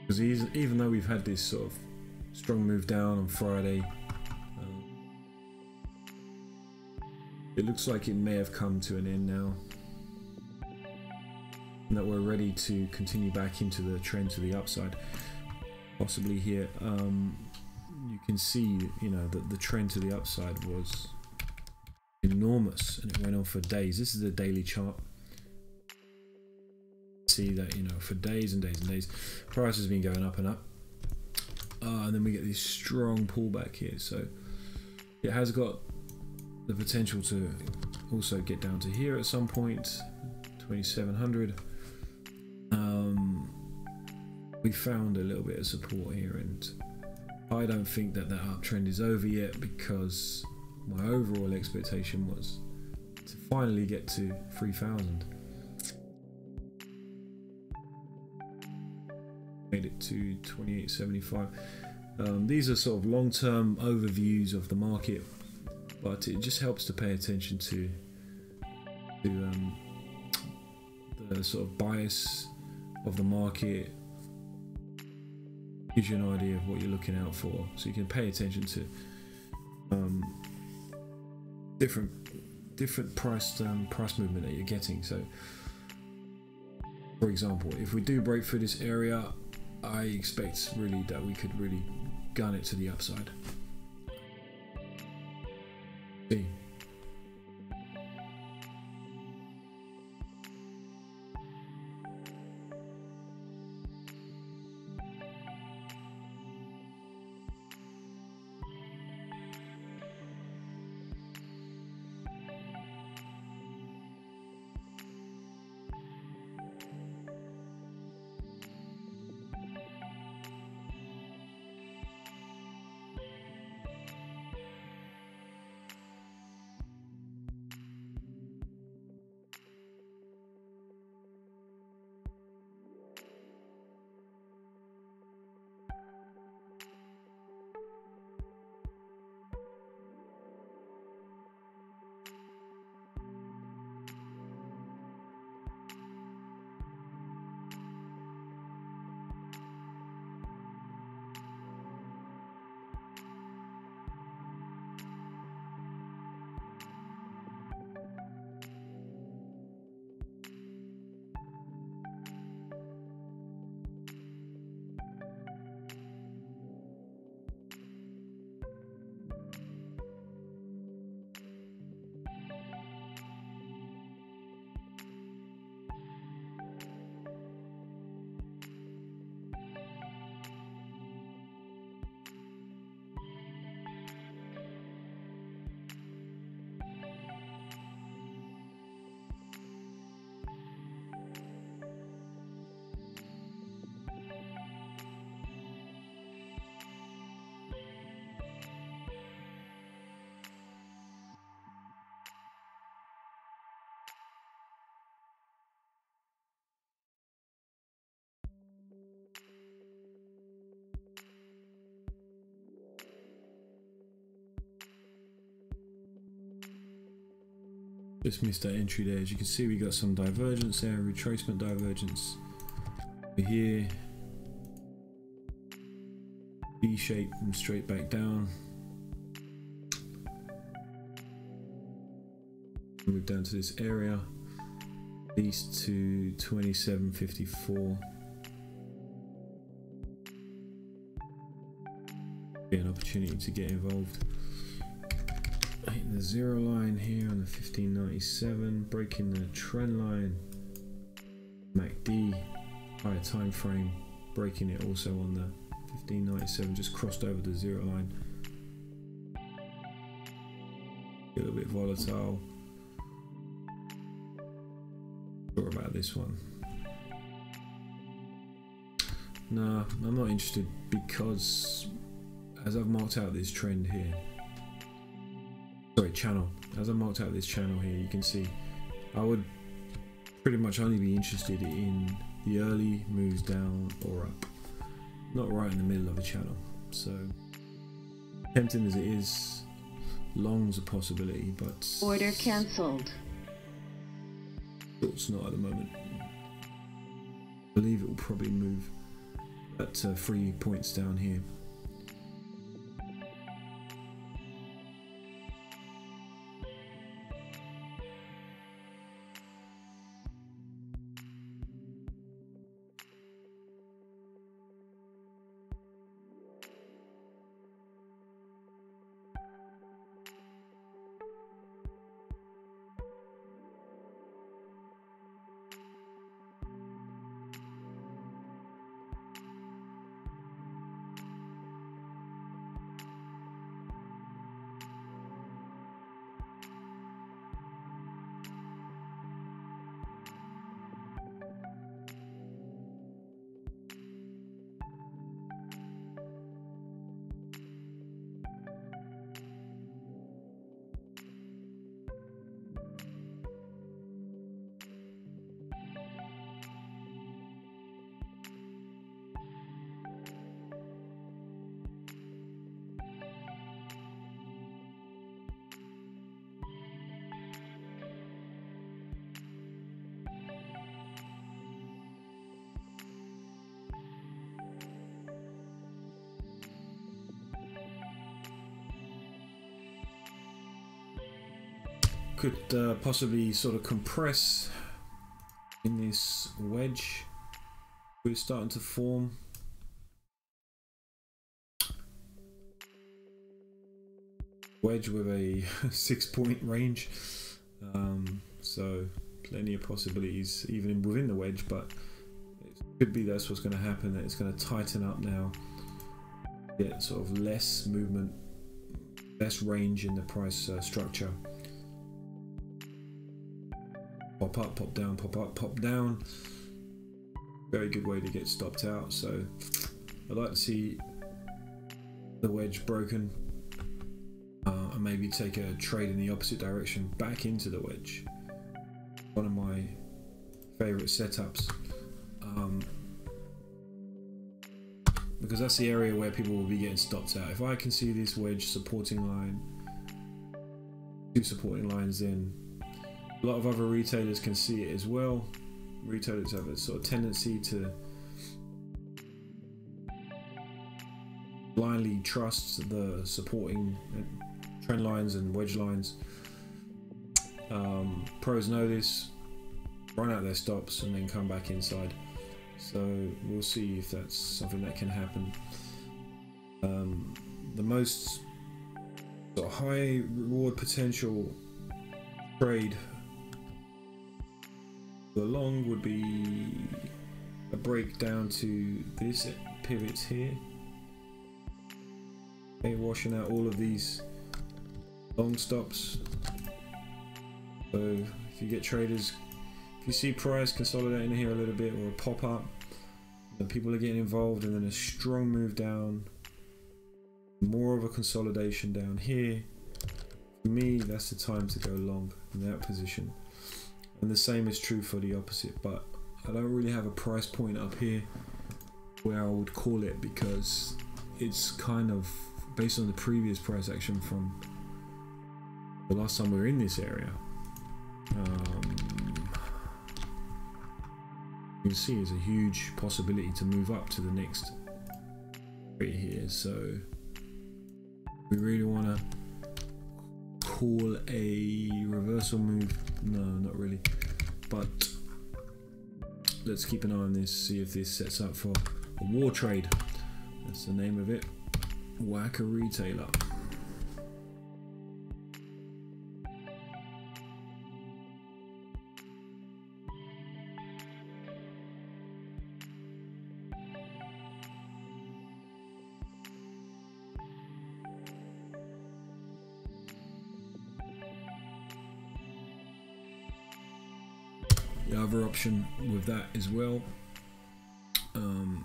Because even though we've had this sort of strong move down on Friday, it looks like it may have come to an end now. That we're ready to continue back into the trend to the upside. Possibly here, you can see, you know, that the trend to the upside was enormous and it went on for days. This is the daily chart. See that, you know, for days and days and days, price has been going up and up, and then we get this strong pullback here. So it has got the potential to also get down to here at some point, 2700. We found a little bit of support here, and I don't think that uptrend is over yet, because my overall expectation was to finally get to 3000. Made it to 28.75. These are sort of long-term overviews of the market, but it just helps to pay attention to the sort of bias of the market. Gives you an idea of what you're looking out for, so you can pay attention to different different price movement that you're getting. So for example, if we do break through this area, I expect really that we could really gun it to the upside. See. Just missed that entry there. As you can see, we got some divergence there, retracement divergence. Over here, V shape and straight back down. Move down to this area, these to 27.54. An opportunity to get involved. Hitting the zero line here on the 1597, breaking the trend line. MACD, higher time frame, breaking it also on the 1597, just crossed over the zero line. A little bit volatile. Sure about this one. Nah, I'm not interested because as I've marked out this trend here, sorry, channel, as I marked out this channel here, you can see I would pretty much only be interested in the early moves down or up, not right in the middle of a channel. So tempting as it is, long's a possibility, but Order cancelled. Short's not at the moment. I believe it will probably move at 3 points down here. could possibly sort of compress in this wedge we're starting to form. Wedge with a 6-point range, so plenty of possibilities even within the wedge, but it could be that's what's going to happen, that it's going to tighten up now, get sort of less movement, less range in the price structure. Pop up, pop down, pop up, pop down. Very good way to get stopped out. So I'd like to see the wedge broken, and maybe take a trade in the opposite direction back into the wedge. One of my favorite setups, because that's the area where people will be getting stopped out. If I can see this wedge supporting line, 2 supporting lines in, a lot of other retailers can see it as well. Retailers have a sort of tendency to blindly trust the supporting trend lines and wedge lines. Pros know this, run out their stops and then come back inside. So we'll see if that's something that can happen. The most sort of high reward potential trade for the long would be a break down to this pivot here. Okay, washing out all of these long stops. So if you get traders, if you see price consolidating here a little bit or a pop up, then people are getting involved, and then a strong move down, more of a consolidation down here. For me, that's the time to go long in that position. And the same is true for the opposite, but I don't really have a price point up here where I would call it, because it's kind of based on the previous price action from the last time we were in this area. You can see there's a huge possibility to move up to the next area here, so we really want to call a reversal move. No, not really, but let's keep an eye on this, see if this sets up for a war trade. That's the name of it. Whack a retailer. The other option with that as well,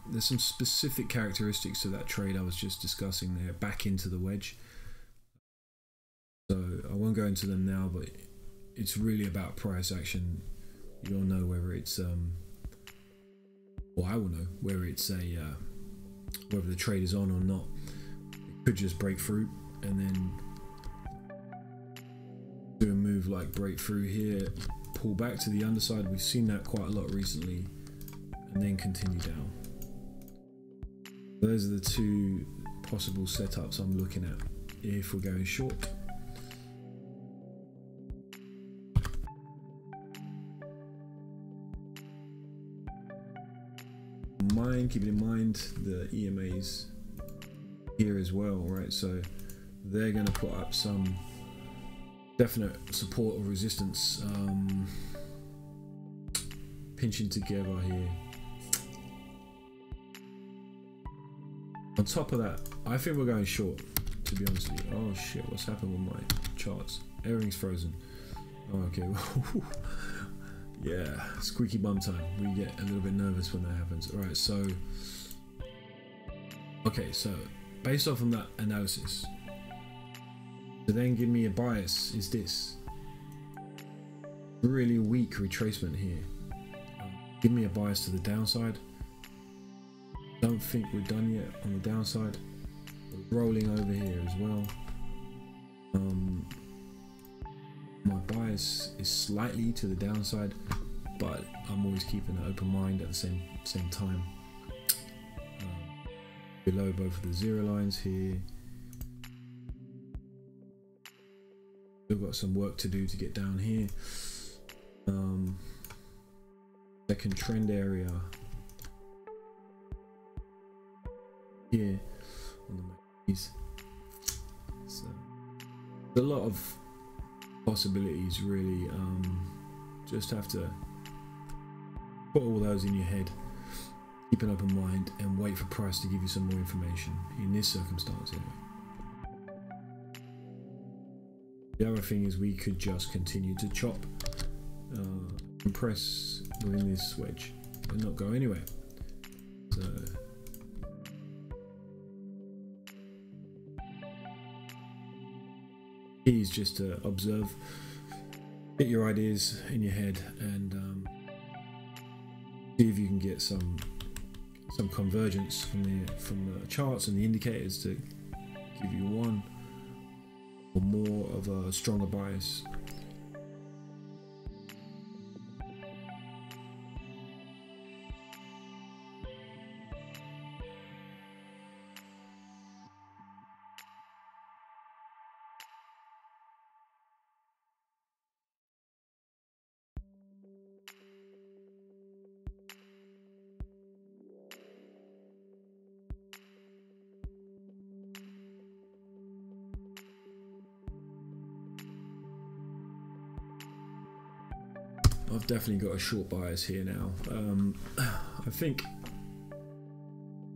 there's some specific characteristics to that trade I was just discussing there, back into the wedge. So I won't go into them now, but it's really about price action. You'll know whether it's or I will know whether it's a whether the trade is on or not. It could just break through and then do a move like breakthrough here, pull back to the underside. We've seen that quite a lot recently, and then continue down. Those are the two possible setups I'm looking at if we're going short. Keeping in mind the EMAs here as well, right? So they're going to put up some definite support or resistance, pinching together here. On top of that, I think we're going short, to be honest with you. Oh shit, what's happened with my charts? Everything's frozen. Oh, okay. Yeah, squeaky bum time. We get a little bit nervous when that happens. All right, so okay, so based off of that analysis, to then give me a bias is this really weak retracement here. Give me a bias to the downside. Don't think we're done yet on the downside. We're rolling over here as well. My bias is slightly to the downside, but I'm always keeping an open mind at the same time. Below both of the zero lines here. Still got some work to do to get down here. Second trend area here on the MACDs. So a lot of possibilities really. Just have to put all those in your head, keep an open mind, and wait for price to give you some more information in this circumstance anyway. The other thing is we could just continue to chop, compress within this wedge and not go anywhere. So key is just to observe, get your ideas in your head, and see if you can get some convergence from the charts and the indicators to give you one or more of a stronger bias. I've definitely got a short bias here now. I think at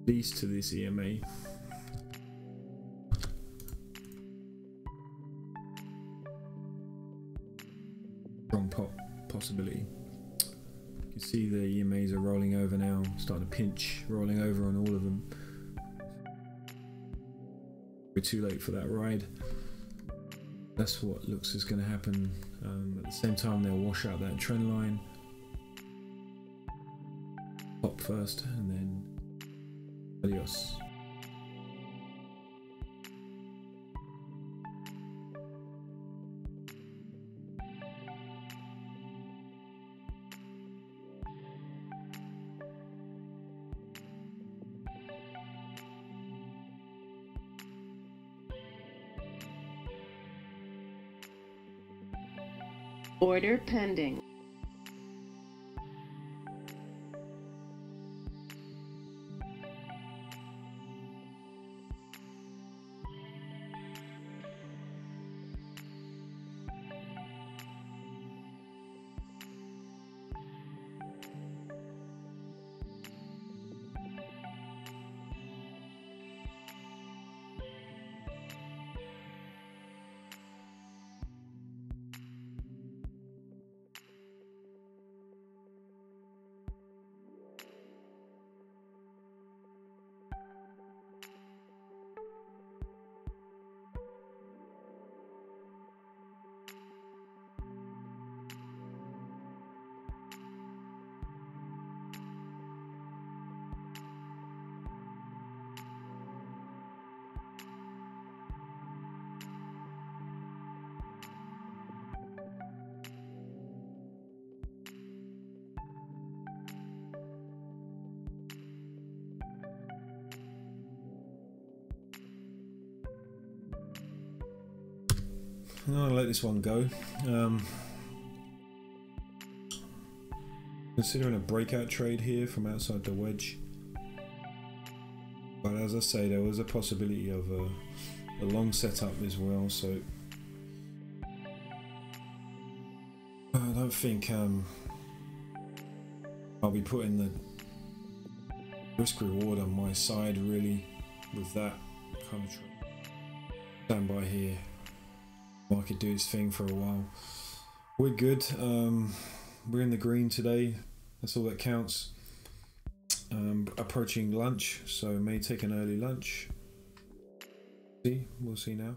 least to this EMA. Strong possibility. You can see the EMAs are rolling over now, starting to pinch, rolling over on all of them. We're too late for that ride. That's what looks is going to happen. At the same time, they'll wash out that trend line, pop first, and then adios. Order pending. I'll let this one go. Considering a breakout trade here from outside the wedge, but as I say, there was a possibility of a long setup as well, so I don't think I'll be putting the risk reward on my side really with that kind of trade. Stand by here. Market do its thing for a while. We're good. We're in the green today. That's all that counts. Approaching lunch, so may take an early lunch. We'll see now.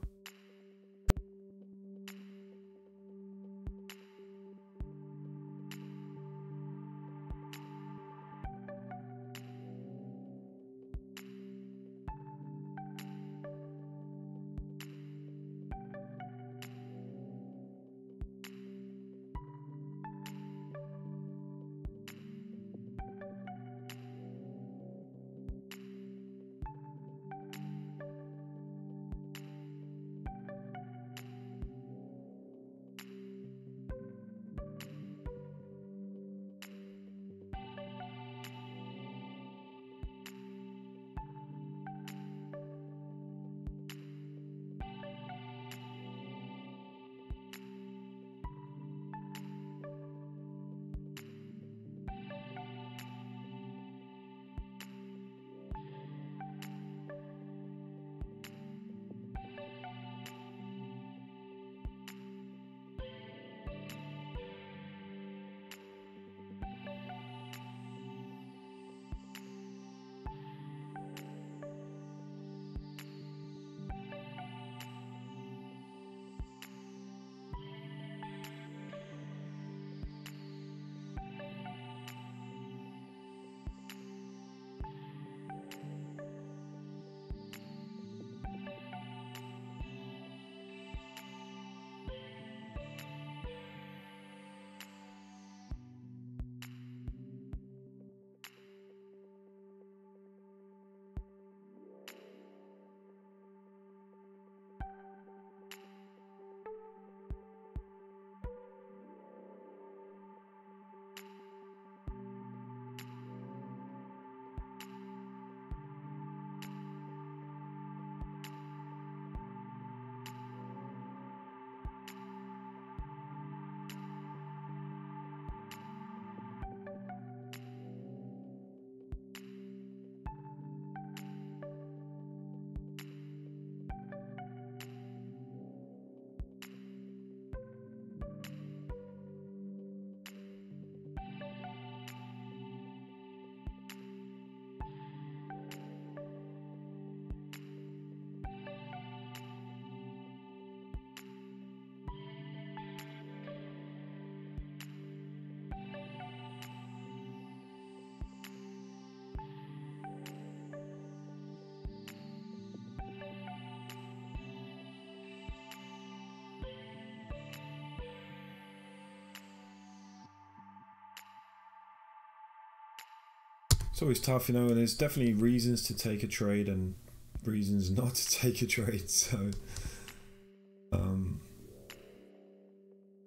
it's always tough, you know, and there's definitely reasons to take a trade and reasons not to take a trade. So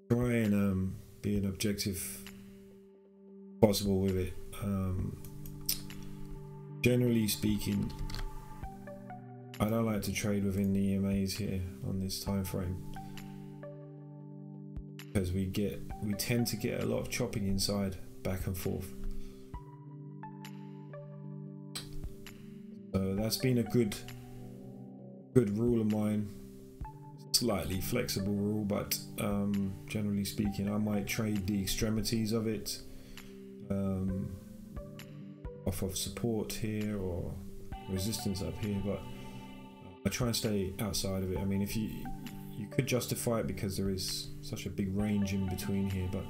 try and be an objective possible with it. Generally speaking, I don't like to trade within the EMAs here on this time frame, because we tend to get a lot of chopping inside, back and forth. So that's been a good rule of mine. Slightly flexible rule, but generally speaking, I might trade the extremities of it off of support here or resistance up here, but I try and stay outside of it. I mean, if you could justify it because there is such a big range in between here, but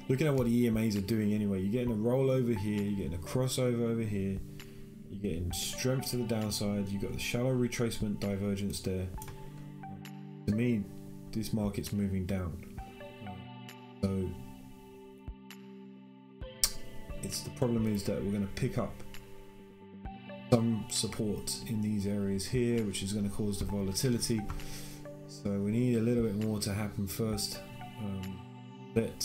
looking at what the EMAs are doing anyway, you're getting a roll over here, you're getting a crossover over here, you're getting strength to the downside, you've got the shallow retracement divergence there. To me, this market's moving down, so the problem is that we're going to pick up some support in these areas here, which is going to cause the volatility. So we need a little bit more to happen first. Let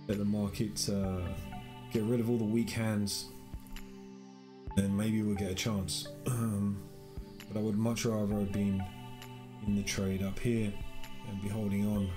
the market get rid of all the weak hands, and maybe we'll get a chance. But I would much rather have been in the trade up here and be holding on.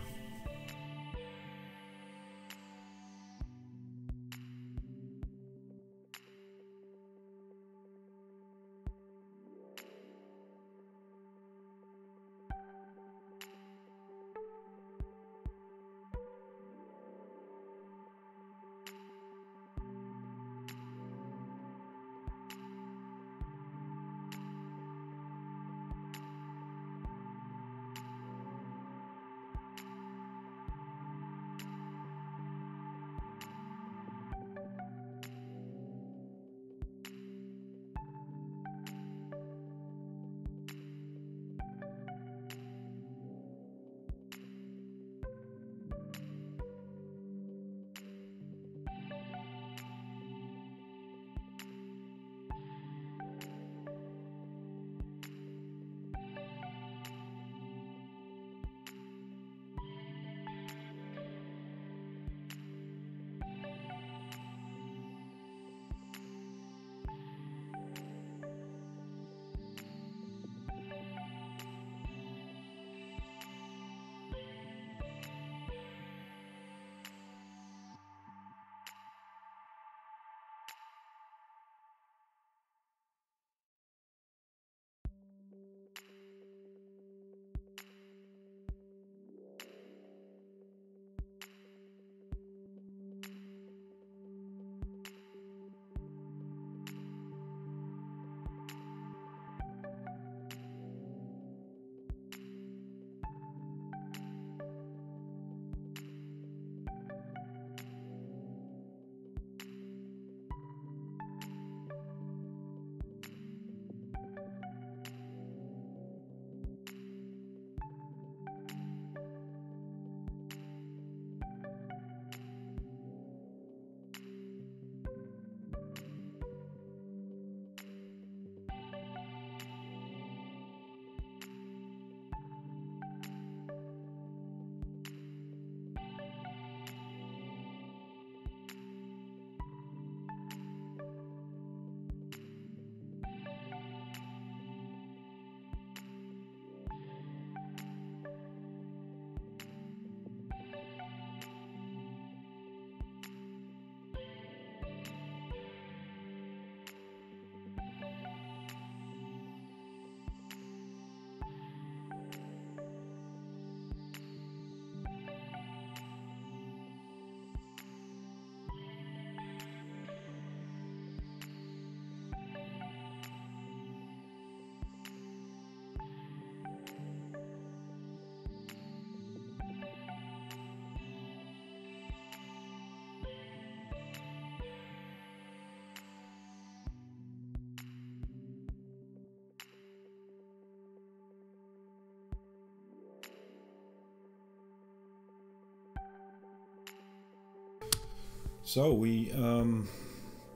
So we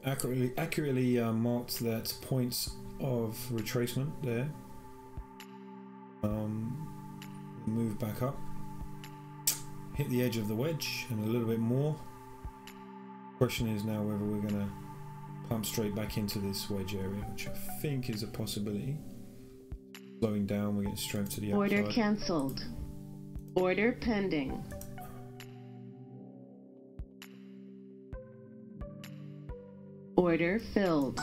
accurately marked that points of retracement there. Move back up, hit the edge of the wedge and a little bit more. Question is now whether we're going to pump straight back into this wedge area, which I think is a possibility. Slowing down, we're getting strength to the upside. Order cancelled. Order pending. Order filled.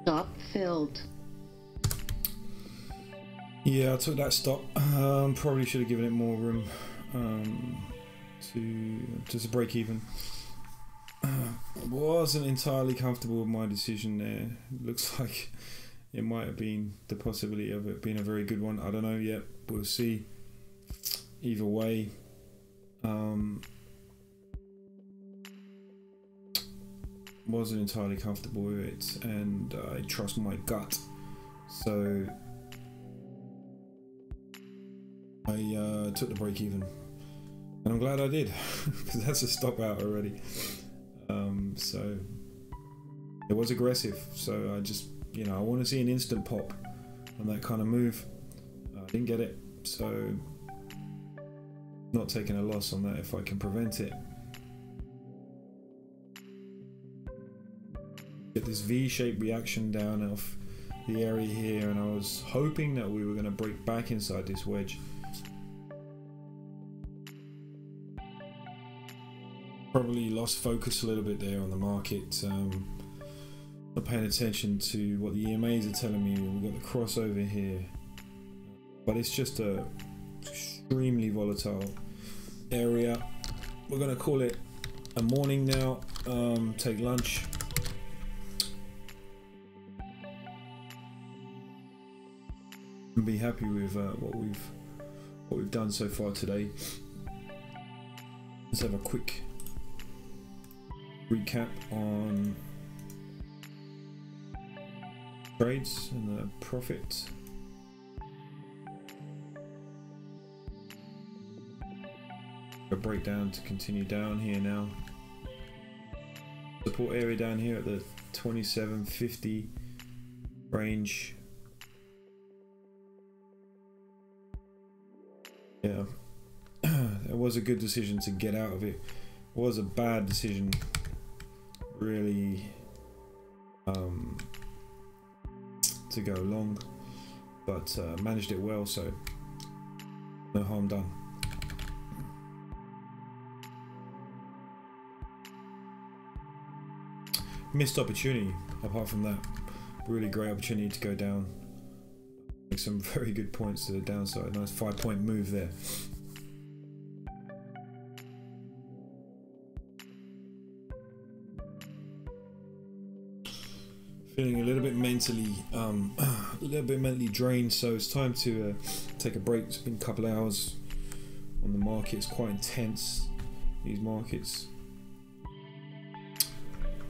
Stop filled. Yeah, I took that stop. Probably should have given it more room to break even. Wasn't entirely comfortable with my decision there. Looks like it might have been the possibility of it being a very good one. I don't know yet. We'll see. Either way, wasn't entirely comfortable with it, and I trust my gut. So I took the break even, and I'm glad I did because that's a stop out already. So it was aggressive. So I just, I want to see an instant pop on that kind of move. I didn't get it, so not taking a loss on that if I can prevent it. Get this V-shaped reaction down off the area here, and I was hoping that we were going to break back inside this wedge. Probably lost focus a little bit there on the market. Not paying attention to what the EMAs are telling me. We've got the crossover here, but it's just a extremely volatile area. We're going to call it a morning now. Take lunch. And be happy with what we've done so far today. Let's have a quick recap on trades and the profit. A breakdown to continue down here now. Support area down here at the 27.50 range. Yeah, it was a good decision to get out of it. It was a bad decision, really, to go long, but managed it well, so no harm done. Missed opportunity. Apart from that, really great opportunity to go down. Make some very good points to the downside. Nice 5-point move there. Feeling a little bit mentally drained, so it's time to take a break. It's been a couple of hours on the market. It's quite intense, these markets.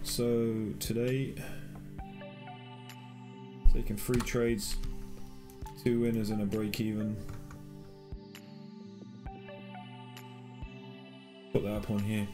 So today, taking 3 trades, 2 winners and a break even. Put that up on here.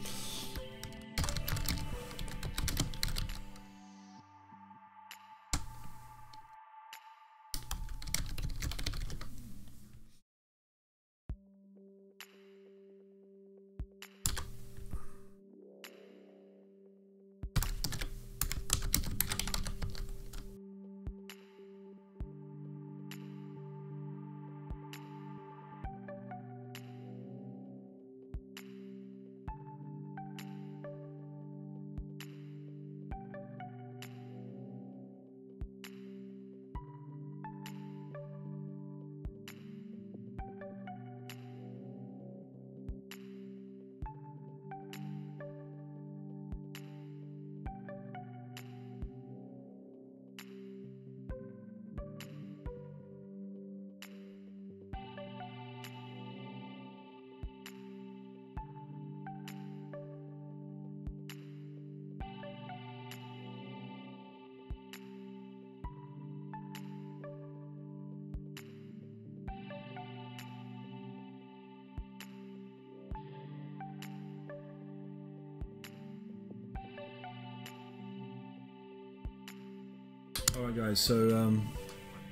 Alright guys, so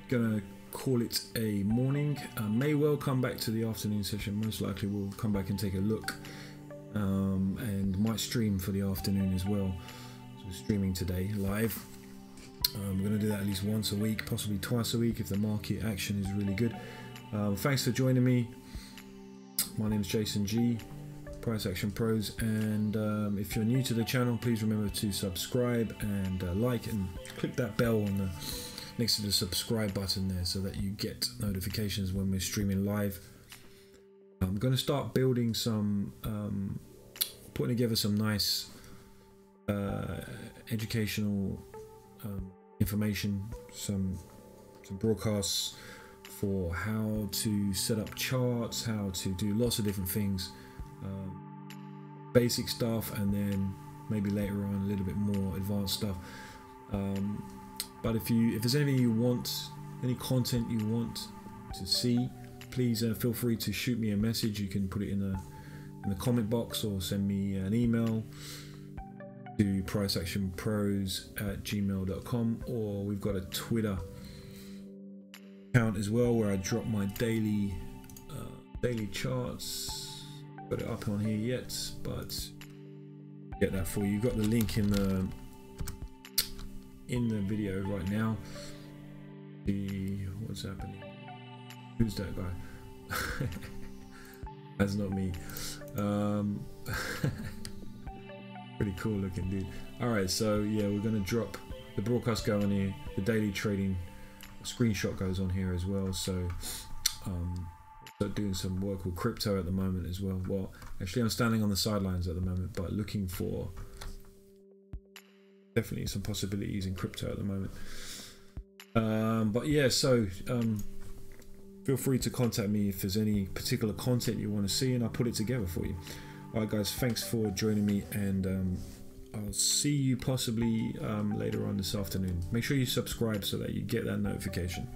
gonna call it a morning. May well come back to the afternoon session. Most likely we'll come back and take a look, and might stream for the afternoon as well. So we're streaming today live. We're gonna do that at least once a week, possibly twice a week if the market action is really good. Thanks for joining me. My name is Jason G, Price Action Pros, and if you're new to the channel, please remember to subscribe and like, and click that bell on the next to the subscribe button there so that you get notifications when we're streaming live. I'm going to start building some, putting together some nice educational information, some broadcasts for how to set up charts, how to do lots of different things. Basic stuff, and then maybe later on a little bit more advanced stuff. But if there's anything you want, any content you want to see, please feel free to shoot me a message. You can put it in the comment box or send me an email to priceactionpros@gmail.com, or we've got a Twitter account as well where I drop my daily charts. Got it up on here yet, but get that for you. You've got the link in the video right now. What's happening? Who's that guy? That's not me. Pretty cool looking dude. Alright, so yeah, we're gonna drop the broadcast go on here, the daily trading screenshot goes on here as well. So doing some work with crypto at the moment as well. Well, actually I'm standing on the sidelines at the moment, but looking for definitely some possibilities in crypto at the moment. But yeah, so feel free to contact me if there's any particular content you want to see, and I'll put it together for you. Alright guys, thanks for joining me, and I'll see you possibly later on this afternoon. Make sure you subscribe so that you get that notification.